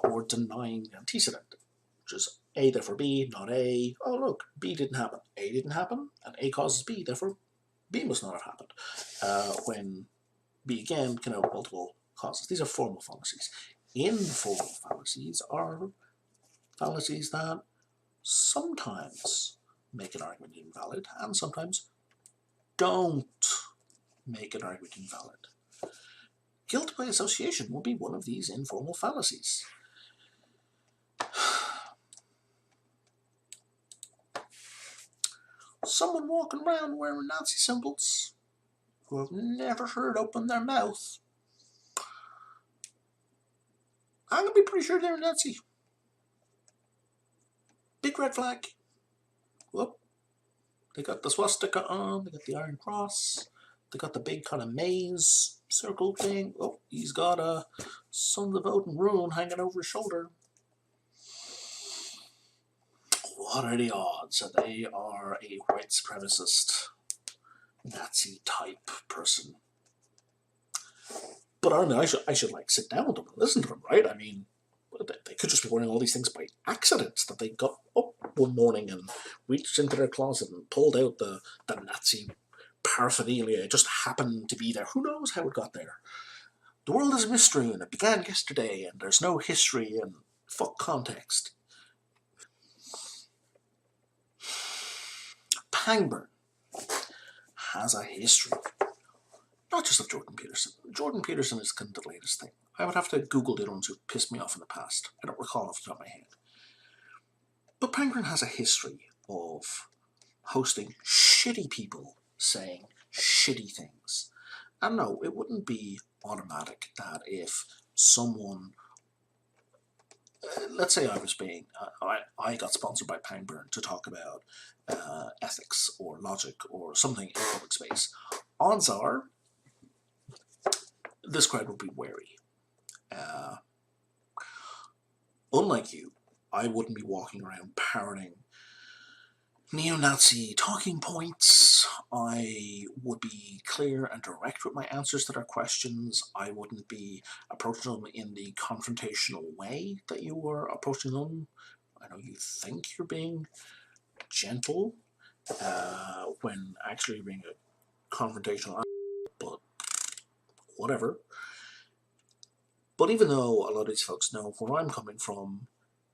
Or denying the antecedent, which is A, therefore B, not A. Oh, look, B didn't happen. A didn't happen, and A causes B, therefore B must not have happened. When B again can have multiple causes. These are formal fallacies. Informal fallacies are fallacies that sometimes make an argument invalid and sometimes don't make an argument invalid. Guilt by association will be one of these informal fallacies. Someone walking around wearing Nazi symbols who have never heard open their mouth, I'm going to be pretty sure they're a Nazi. big red flag. Whoop. They got the swastika on, they got the Iron Cross, they got the big kind of maze circle thing. Oh, he's got a Sons of Odin rune hanging over his shoulder. What are the odds that they are a white supremacist Nazi type person? But I don't know, I should like sit down with them and listen to them, right? I mean, they could just be wearing all these things by accident, that they got up one morning and reached into their closet and pulled out the Nazi paraphernalia. It just happened to be there. Who knows how it got there? The world is a mystery, and it began yesterday, and there's no history, and fuck context. Pangburn has a history. Not just of Jordan Peterson. Jordan Peterson is kind of the latest thing. I would have to Google the other ones who pissed me off in the past. I don't recall off the top of my head. But Pangburn has a history of hosting shitty people saying shitty things. And no, it wouldn't be automatic that if someone, let's say I was being, I got sponsored by Pangburn to talk about ethics or logic or something in the public space. Odds are, this crowd would be wary. Unlike you, I wouldn't be walking around parroting neo-Nazi talking points. I would be clear and direct with my answers to their questions. I wouldn't be approaching them in the confrontational way that you were approaching them. I know you think you're being gentle when actually being a confrontational, but whatever. But even though a lot of these folks know where I'm coming from,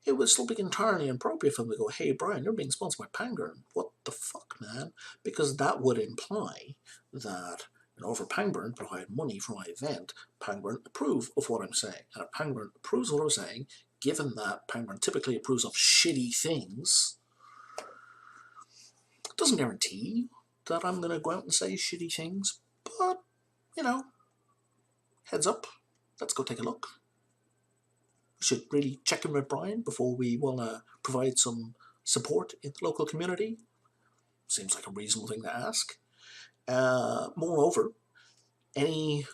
it would still be entirely inappropriate for them to go, hey, Brian, you're being sponsored by Pangburn. What the fuck, man? Because that would imply that in order for Pangburn to provide money for my event, Pangburn approve of what I'm saying. And if Pangburn approves of what I'm saying, given that Pangburn typically approves of shitty things, it doesn't guarantee that I'm going to go out and say shitty things. But, you know, heads up. Let's go take a look. We should really check in with Brian before we want to provide some support in the local community. Seems like a reasonable thing to ask. Moreover, any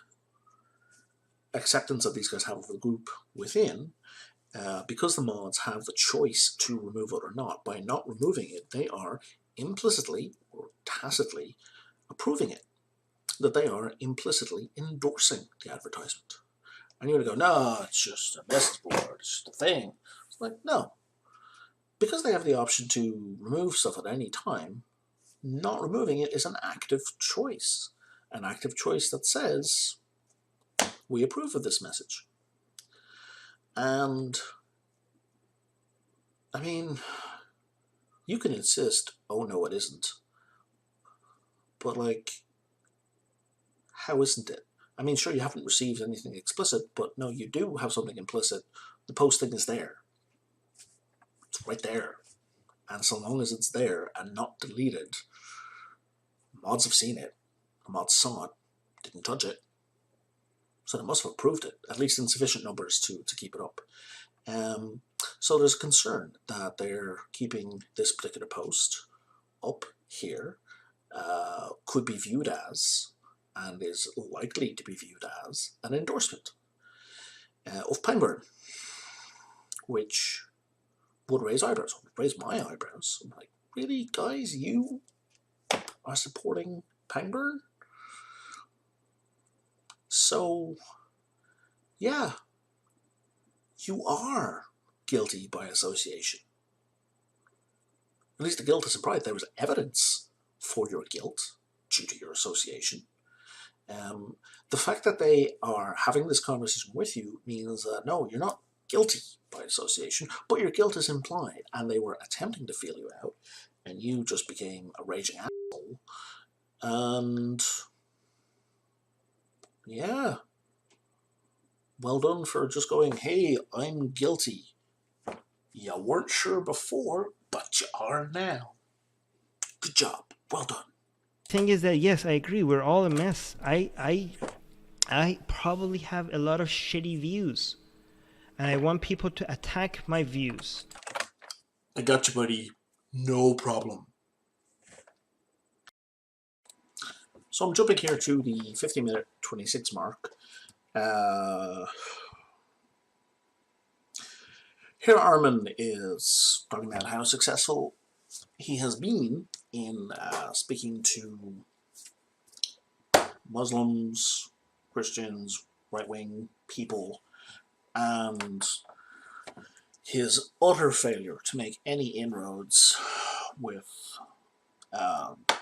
acceptance that these guys have of the group within, because the mods have the choice to remove it or not, by not removing it, they are implicitly or tacitly approving it. That they are implicitly endorsing the advertisement. And you're going to go, no, it's just a message board, it's just a thing. It's like, no. Because they have the option to remove stuff at any time, not removing it is an active choice. An active choice that says, we approve of this message. And, I mean, you can insist, oh no it isn't. But like, how isn't it? I mean, sure, you haven't received anything explicit, but no, you do have something implicit. The posting is there. It's right there. And so long as it's there and not deleted, mods have seen it. The mods saw it, didn't touch it. So they must have approved it, at least in sufficient numbers to keep it up. So there's concern that they're keeping this particular post up here, could be viewed as, and is likely to be viewed as, an endorsement of Pangburn, which would raise eyebrows, would raise my eyebrows. I'm like, really, guys, you are supporting Pangburn? So, yeah, you are guilty by association. At least the guilt is implied. There was evidence for your guilt due to your association. The fact that they are having this conversation with you means that, no, you're not guilty by association, but your guilt is implied, and they were attempting to feel you out, and you just became a raging asshole. And, yeah, well done for just going, hey, I'm guilty. You weren't sure before, but you are now. Good job. Well done. Thing is that, yes, I agree, we're all a mess. I probably have a lot of shitty views, and I want people to attack my views. I got you, buddy. No problem. So I'm jumping here to the 50-minute 26 mark. Here Armin is talking about how successful he has been in speaking to Muslims, Christians, right-wing people, and his utter failure to make any inroads with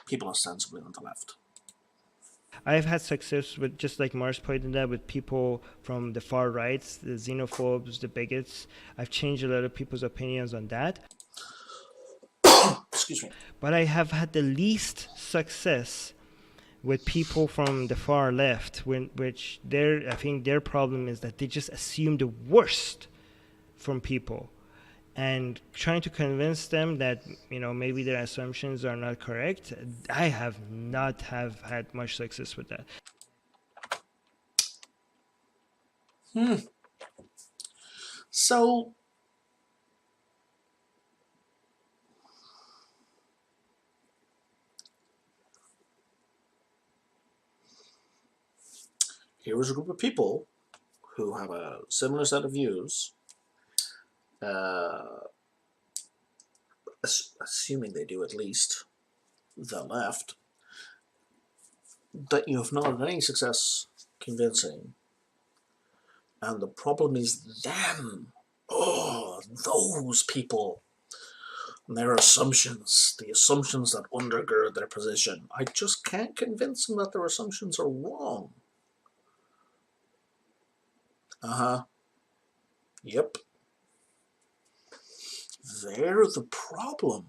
people ostensibly on the left. I've had success with, just like Mars pointed out, with people from the far right, the xenophobes, the bigots. I've changed a lot of people's opinions on that. Excuse me. But I have had the least success with people from the far left, which I think their problem is that they just assume the worst from people, and trying to convince them that maybe their assumptions are not correct. I have not had much success with that. So here is a group of people who have a similar set of views, assuming they do at least, the left, that you have not had any success convincing. And the problem is them. Oh, those people. And their assumptions, the assumptions that undergird their position. I just can't convince them that their assumptions are wrong. Yep. They're the problem.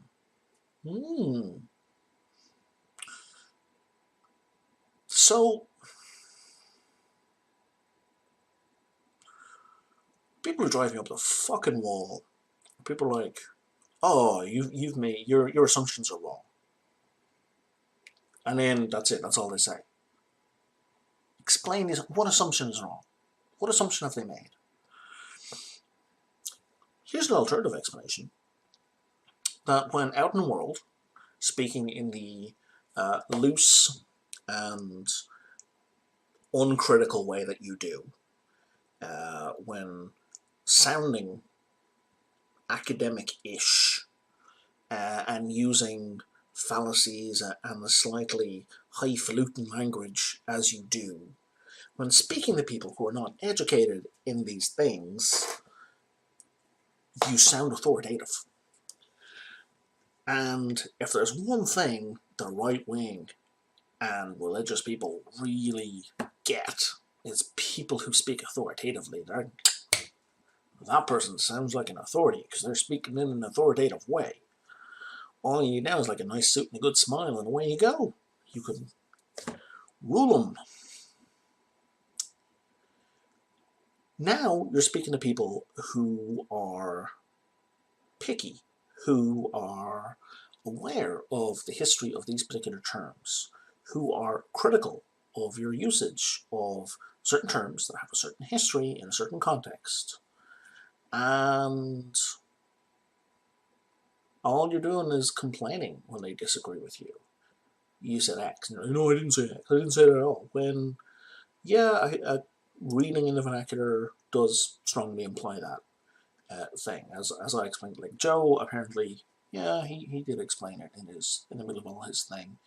So, people are driving up the fucking wall. People are like, oh, you've made, your assumptions are wrong. And then that's it, that's all they say. Explain this, what assumption is wrong? What assumption have they made? Here's an alternative explanation. That when out in the world, speaking in the loose and uncritical way that you do, when sounding academic-ish and using fallacies and the slightly highfalutin language as you do, when speaking to people who are not educated in these things, you sound authoritative. And if there's one thing the right wing and religious people really get, is people who speak authoritatively. That person sounds like an authority because they're speaking in an authoritative way. All you need now is like a nice suit and a good smile, and away you go. You can rule them. Now you're speaking to people who are picky, who are aware of the history of these particular terms, who are critical of your usage of certain terms that have a certain history in a certain context. And all you're doing is complaining when they disagree with you. You said X. No, I didn't say X. I didn't say that at all. When, yeah, reading in the vernacular does strongly imply that thing. As I explained, like Joe apparently, yeah, he did explain it in the middle of all his thing.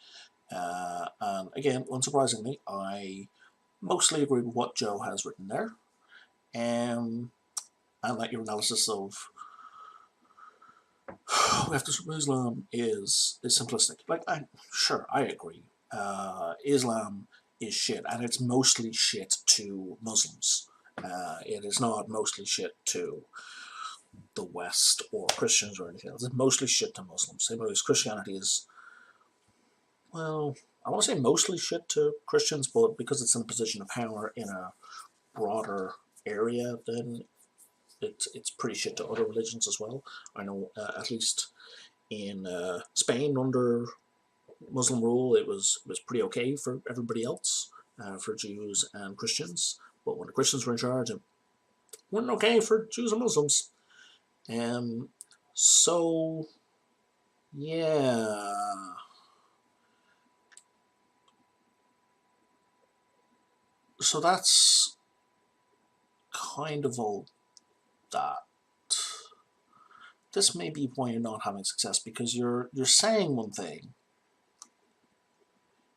And again, unsurprisingly, I mostly agree with what Joe has written there. And that your analysis of leftism Islam is simplistic. Like, sure, I agree. Islam is shit, and it's mostly shit to Muslims. It is not mostly shit to the West or Christians or anything else. It's mostly shit to Muslims. Same way as Christianity is, well, I want to say mostly shit to Christians, but because it's in a position of power in a broader area, then it's pretty shit to other religions as well. I know at least in Spain under Muslim rule, it was pretty okay for everybody else, for Jews and Christians. But when the Christians were in charge, it wasn't okay for Jews and Muslims. So, yeah. So that's kind of all that. This may be why you're not having success, because you're saying one thing,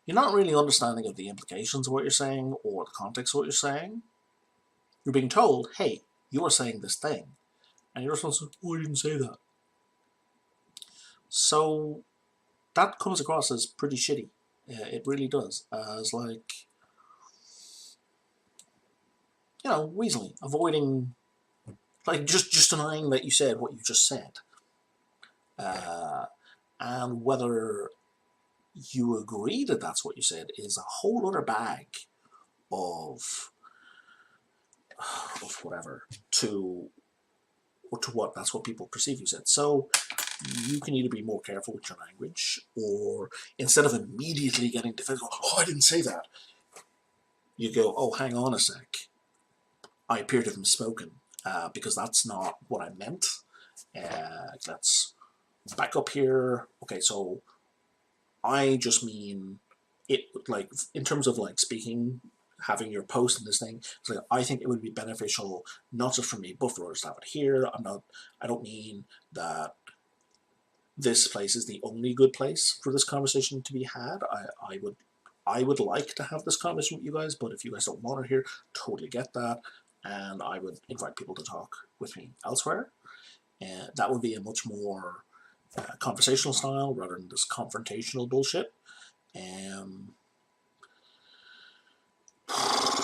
you're not really understanding of the implications of what you're saying or the context of what you're saying. You're being told, hey, you are saying this thing, and your response is, oh, I didn't say that. So that comes across as pretty shitty. It really does. As like, weaselly, avoiding, like just denying that you said what you just said. And whether you agree that that's what you said is a whole other bag of whatever to what that's what people perceive you said. So you can either be more careful with your language, or instead of immediately getting defensive, oh, I didn't say that, you go, oh, hang on a sec, I appear to have misspoken, because that's not what I meant. Let's back up here. Okay, so I just mean it, like, in terms of like speaking, having your post in this thing. It's like, I think it would be beneficial not just for me, but for others to have it here. I don't mean that this place is the only good place for this conversation to be had. I would like to have this conversation with you guys, but if you guys don't want to hear, totally get that. And I would invite people to talk with me elsewhere. And that would be a much more conversational style rather than this confrontational bullshit.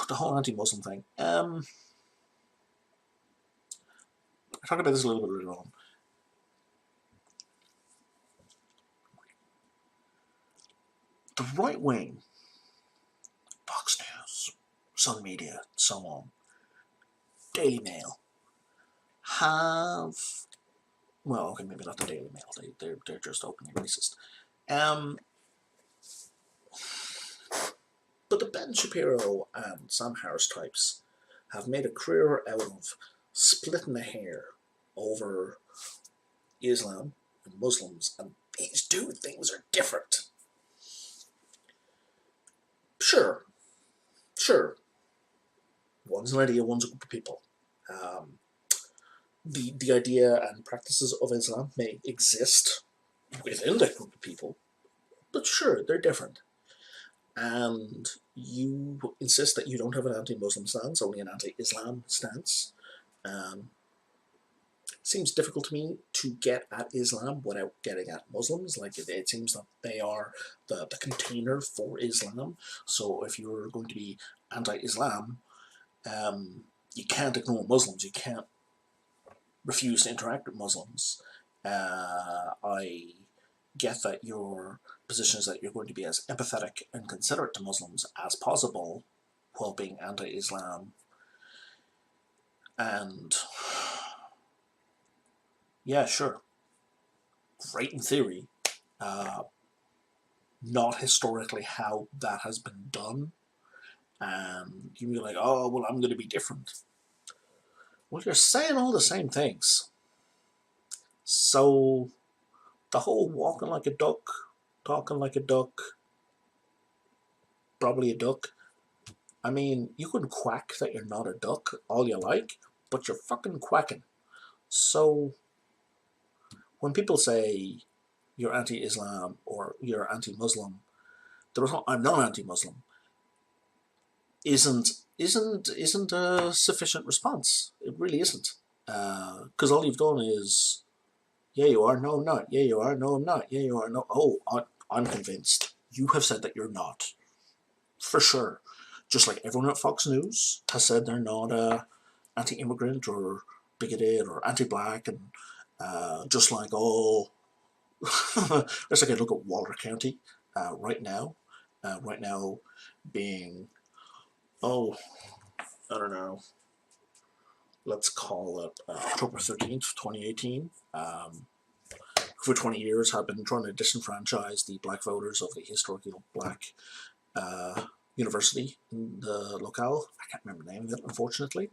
The whole anti-Muslim thing. I talked about this a little bit earlier on. The right wing, Fox News, Sun Media, so on, Daily Mail, have, well, okay, maybe not the Daily Mail. They're just openly racist. But the Ben Shapiro and Sam Harris types have made a career out of splitting the hair over Islam and Muslims, and these two things are different. Sure. One's an idea, one's a group of people. The idea and practices of Islam may exist within that group of people, but sure, they're different. And you insist that you don't have an anti-Muslim stance, only an anti-Islam stance. Seems difficult to me to get at Islam without getting at Muslims. Like, it seems that they are the container for Islam. So if you're going to be anti-Islam, you can't ignore Muslims. You can't refuse to interact with Muslims. I get that your position is that you're going to be as empathetic and considerate to Muslims as possible while being anti-Islam. And yeah, sure, great in theory, not historically how that has been done. And you can be like, oh, well, I'm going to be different. Well, you're saying all the same things. So the whole walking like a duck, talking like a duck, probably a duck. I mean, you can quack that you're not a duck all you like, but you're fucking quacking. So when people say you're anti-Islam or you're anti-Muslim, I'm not anti-Muslim isn't a sufficient response. It really isn't, because all you've done is, yeah, you are, no, I'm not. Yeah, you are, no, I'm not. Yeah, you are, no. Oh, I'm convinced. You have said that you're not, for sure. Just like everyone at Fox News has said they're not anti-immigrant or bigoted or anti-black, and just like all, let's take a look at Waller County right now. Right now being, oh, I don't know, let's call it October 13th, 2018. For 20 years have been trying to disenfranchise the black voters of the historically black university in the locale. I can't remember the name of it, unfortunately.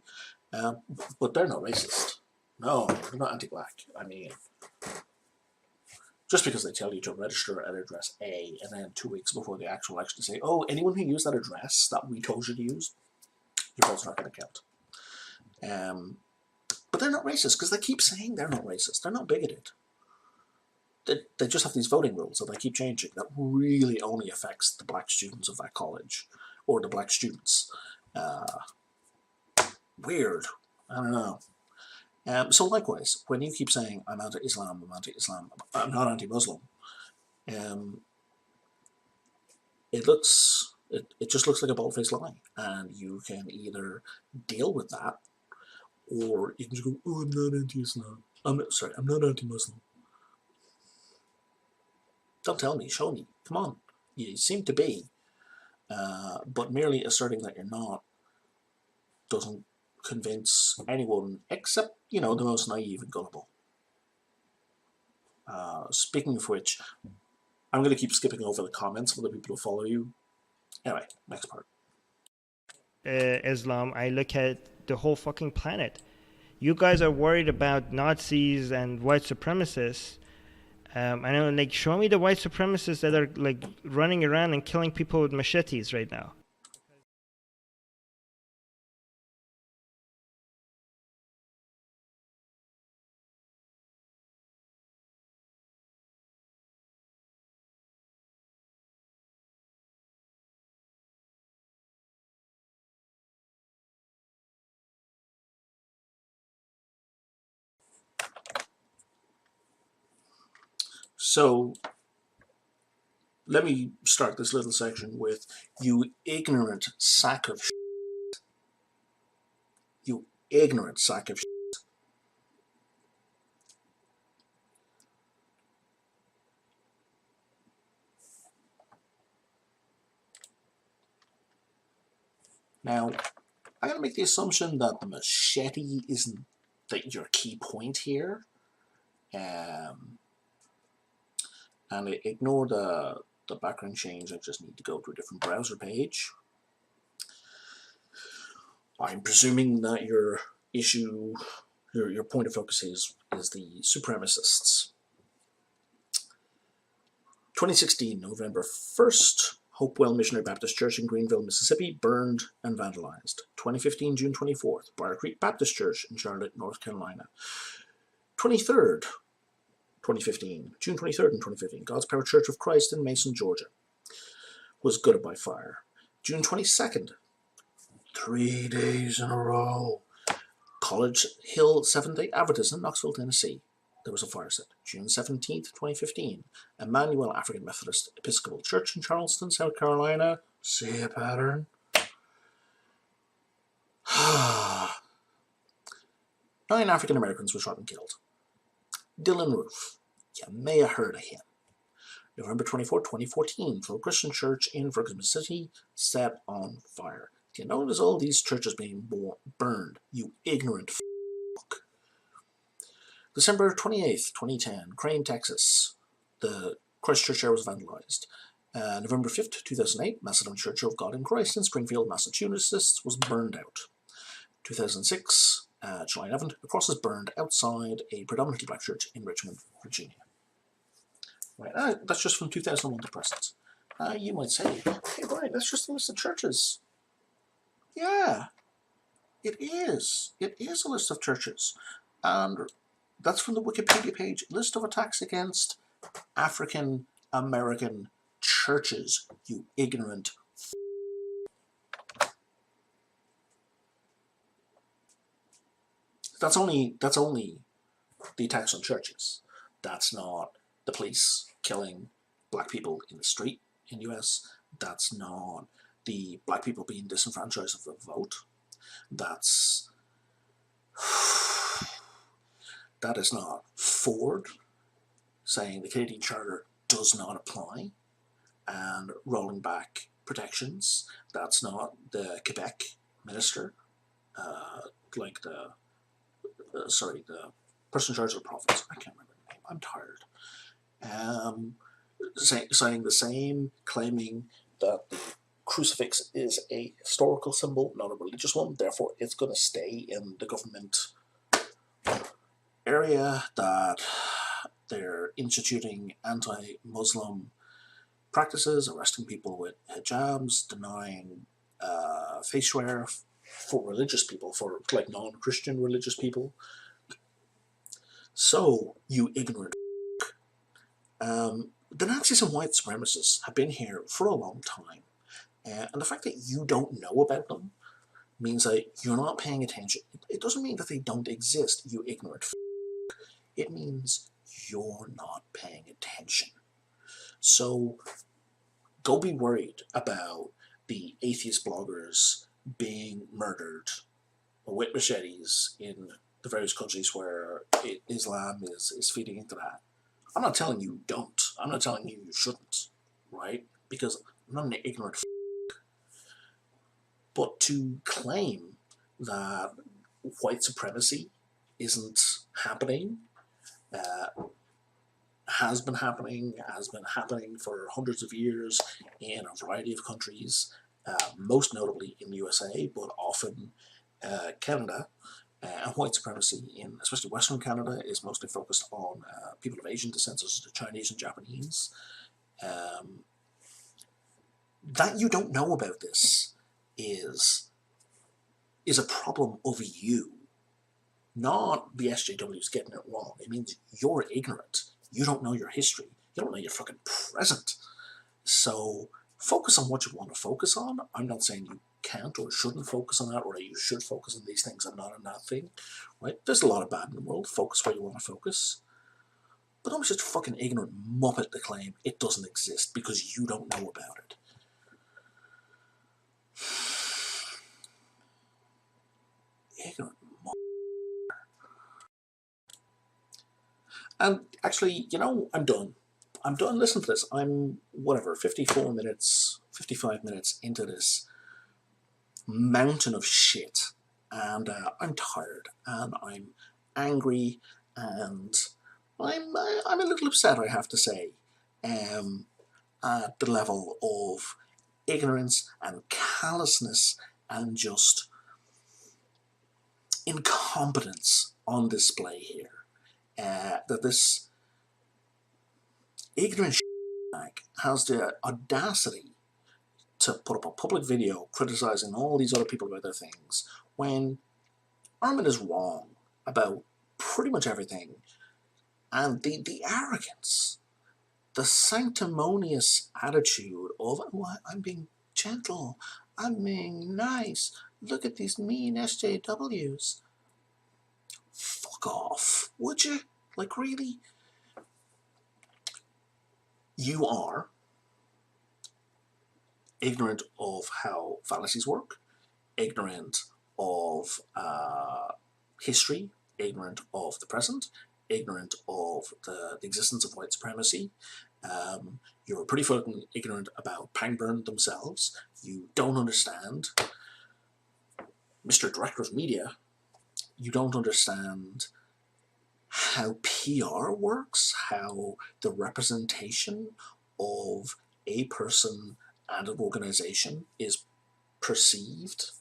But they're not racist. No, they're not anti-black. I mean, just because they tell you to register at address A, and then 2 weeks before the actual election say, oh, anyone who used that address that we told you to use, your vote's not going to count. But they're not racist because they keep saying they're not racist. They're not bigoted. They just have these voting rules that they keep changing that really only affects the black students of that college or the black students. Weird. I don't know. So likewise, when you keep saying I'm anti-Islam, I'm not anti-Muslim, it just looks like a bald-faced lie, and you can either deal with that, or you can just go, oh, I'm not anti-Islam. I'm not anti-Muslim. Don't tell me, show me. Come on. You seem to be. But merely asserting that you're not doesn't convince anyone except, the most naive and gullible. Speaking of which, I'm going to keep skipping over the comments for the people who follow you. Anyway, next part. Islam, I look at the whole fucking planet. You guys are worried about Nazis and white supremacists. I know, like, show me the white supremacists that are like running around and killing people with machetes right now. So, let me start this little section with, you ignorant sack of shit. You ignorant sack of shit. Now, I'm going to make the assumption that the machete isn't your key point here. And ignore the background change. I just need to go to a different browser page. I'm presuming that your point of focus is the supremacists. 2016, November 1st, Hopewell Missionary Baptist Church in Greenville, Mississippi, burned and vandalized. 2015, June 24th, Briar Creek Baptist Church in Charlotte, North Carolina. 2015, June 23rd and 2015, God's Power Church of Christ in Mason, Georgia, was gutted by fire. June 22nd, 3 days in a row, College Hill Seventh-day Adventist in Knoxville, Tennessee, there was a fire set. June 17th, 2015, Emmanuel African Methodist Episcopal Church in Charleston, South Carolina. See a pattern? 9 African Americans were shot and killed. Dylan Roof, you may have heard of him. November 24, 2014, Full Christian Church in Ferguson, Mississippi, set on fire. Do you notice all these churches being burned, you ignorant fuck? December 28th, 2010, Crane, Texas, the Christ Church there was vandalized. November 5th, 2008, Macedon Church of God in Christ in Springfield, Massachusetts was burned out. 2006, July 11th, a cross is burned outside a predominantly black church in Richmond, Virginia. Right, that's just from 2001 to present. You might say, hey, Brian, that's just a list of churches. Yeah, it is. It is a list of churches. And that's from the Wikipedia page, list of attacks against African American churches, you ignorant That's only the attacks on churches. That's not the police killing black people in the street in the US. That's not the black people being disenfranchised of the vote. That is not Ford saying the Canadian Charter does not apply and rolling back protections. That's not the Quebec minister, like the person in charge of the province. I can't remember the name. I'm tired. Saying the same, claiming that the crucifix is a historical symbol, not a religious one. Therefore, it's going to stay in the government area that they're instituting anti-Muslim practices, arresting people with hijabs, denying face wear for religious people, for like non-Christian religious people. So, you ignorant the Nazis and white supremacists have been here for a long time. And the fact that you don't know about them means that you're not paying attention. It doesn't mean that they don't exist, you ignorant It means you're not paying attention. So go be worried about the atheist bloggers being murdered with machetes in the various countries where Islam is feeding into that. I'm not telling you don't. I'm not telling you you shouldn't, right? Because I'm not an ignorant But to claim that white supremacy isn't happening, has been happening for hundreds of years in a variety of countries, most notably in the USA, but often Canada. And white supremacy in especially Western Canada is mostly focused on people of Asian descent, such as the Chinese and Japanese. That you don't know about this is a problem of you, not the SJWs getting it wrong. It means you're ignorant. You don't know your history. You don't know your fucking present. So focus on what you want to focus on. I'm not saying you can't or shouldn't focus on that, or that you should focus on these things and not on that thing, right? There's a lot of bad in the world. Focus where you want to focus. But don't be such a fucking ignorant muppet to claim it doesn't exist because you don't know about it. Ignorant muppet. And actually, you know, I'm done. Listen to this. I'm, 55 minutes into this mountain of shit. And I'm tired. And I'm angry. And I'm a little upset, I have to say, at the level of ignorance and callousness and just incompetence on display here. That this ignorant bag has the audacity to put up a public video criticizing all these other people about their things when Armin is wrong about pretty much everything. And the arrogance, the sanctimonious attitude of, oh, I'm being gentle, I'm being nice, look at these mean SJWs. Fuck off, would you? Like, really? You are ignorant of how fallacies work, ignorant of history, ignorant of the present, ignorant of the existence of white supremacy. You're pretty fucking ignorant about Pangburn themselves. You don't understand Mr. Director of Media. You don't understand how PR works, how the representation of a person and an organization is perceived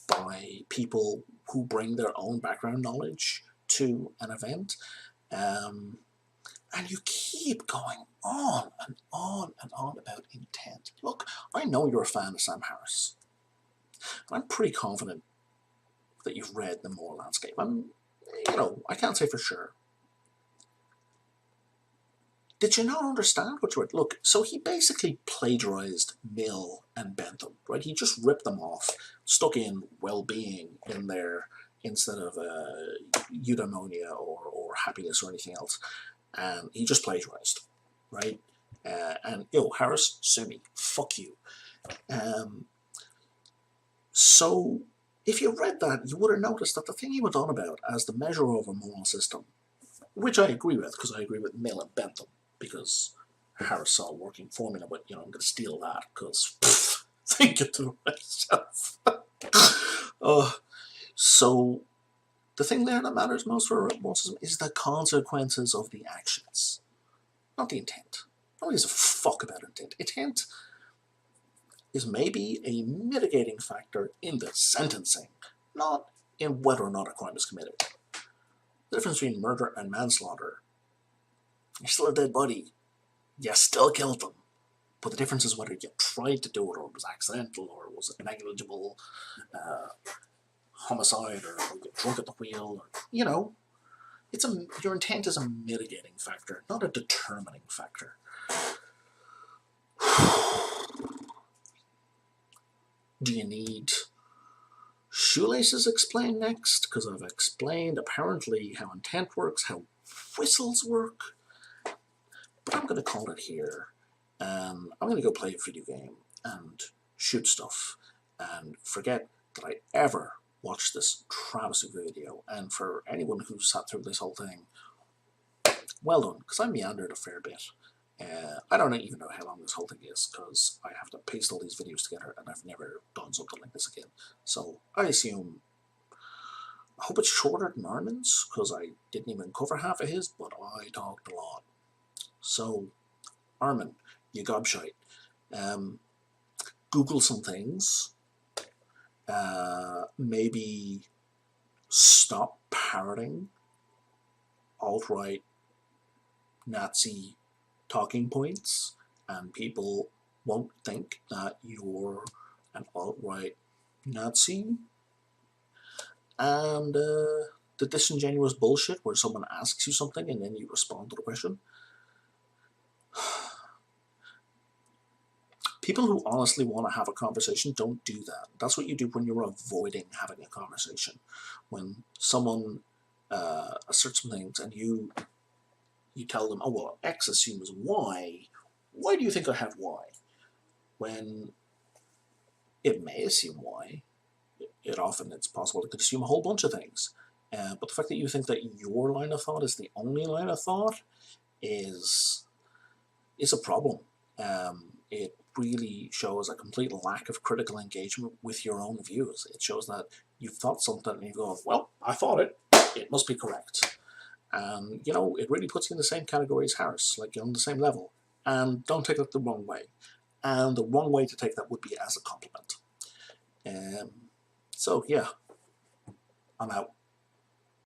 by people who bring their own background knowledge to an event. And you keep going on and on and on about intent. Look, I know you're a fan of Sam Harris. And I'm pretty confident that you've read The Moral Landscape. I can't say for sure. Did you not understand what you read? Look, so he basically plagiarized Mill and Bentham, right? He just ripped them off, stuck in well-being in there instead of eudaimonia or happiness or anything else. And he just plagiarized, right? And, Harris, sue me. Fuck you. So if you read that, you would have noticed that the thing he went on about as the measure of a moral system, which I agree with, because I agree with Mill and Bentham, because Harris saw a working formula, but, I'm going to steal that, because think it to myself. So the thing there that matters most for moral system is the consequences of the actions, not the intent. Nobody gives a fuck about intent. Intent is maybe a mitigating factor in the sentencing, not in whether or not a crime is committed. The difference between murder and manslaughter, you're still a dead body. You still killed them. But the difference is whether you tried to do it, or it was accidental, or was it negligible homicide, or you get drunk at the wheel, or, you know, your intent is a mitigating factor, not a determining factor. Do you need shoelaces explained next? Because I've explained apparently how intent works, how whistles work. But I'm going to call it here. I'm going to go play a video game and shoot stuff and forget that I ever watched this travesty video. And for anyone who sat through this whole thing, well done, because I meandered a fair bit. I don't even know how long this whole thing is, because I have to paste all these videos together and I've never done something like this again. So I assume, I hope it's shorter than Armin's, because I didn't even cover half of his, but I talked a lot. So, Armin, you gobshite. Google some things. Maybe stop parroting alt-right Nazi talking points, and people won't think that you're an alt-right Nazi. And the disingenuous bullshit where someone asks you something and then you respond to the question. People who honestly want to have a conversation don't do that. That's what you do when you're avoiding having a conversation. When someone asserts some things and you tell them, oh, well, X assumes Y. Why do you think I have Y? When it may assume Y, it's possible it could assume a whole bunch of things. But the fact that you think that your line of thought is the only line of thought is a problem. It really shows a complete lack of critical engagement with your own views. It shows that you've thought something and you go, well, I thought it must be correct. And, you know, it really puts you in the same category as Harris, like you're on the same level. And don't take that the wrong way. And the wrong way to take that would be as a compliment. So, yeah, I'm out.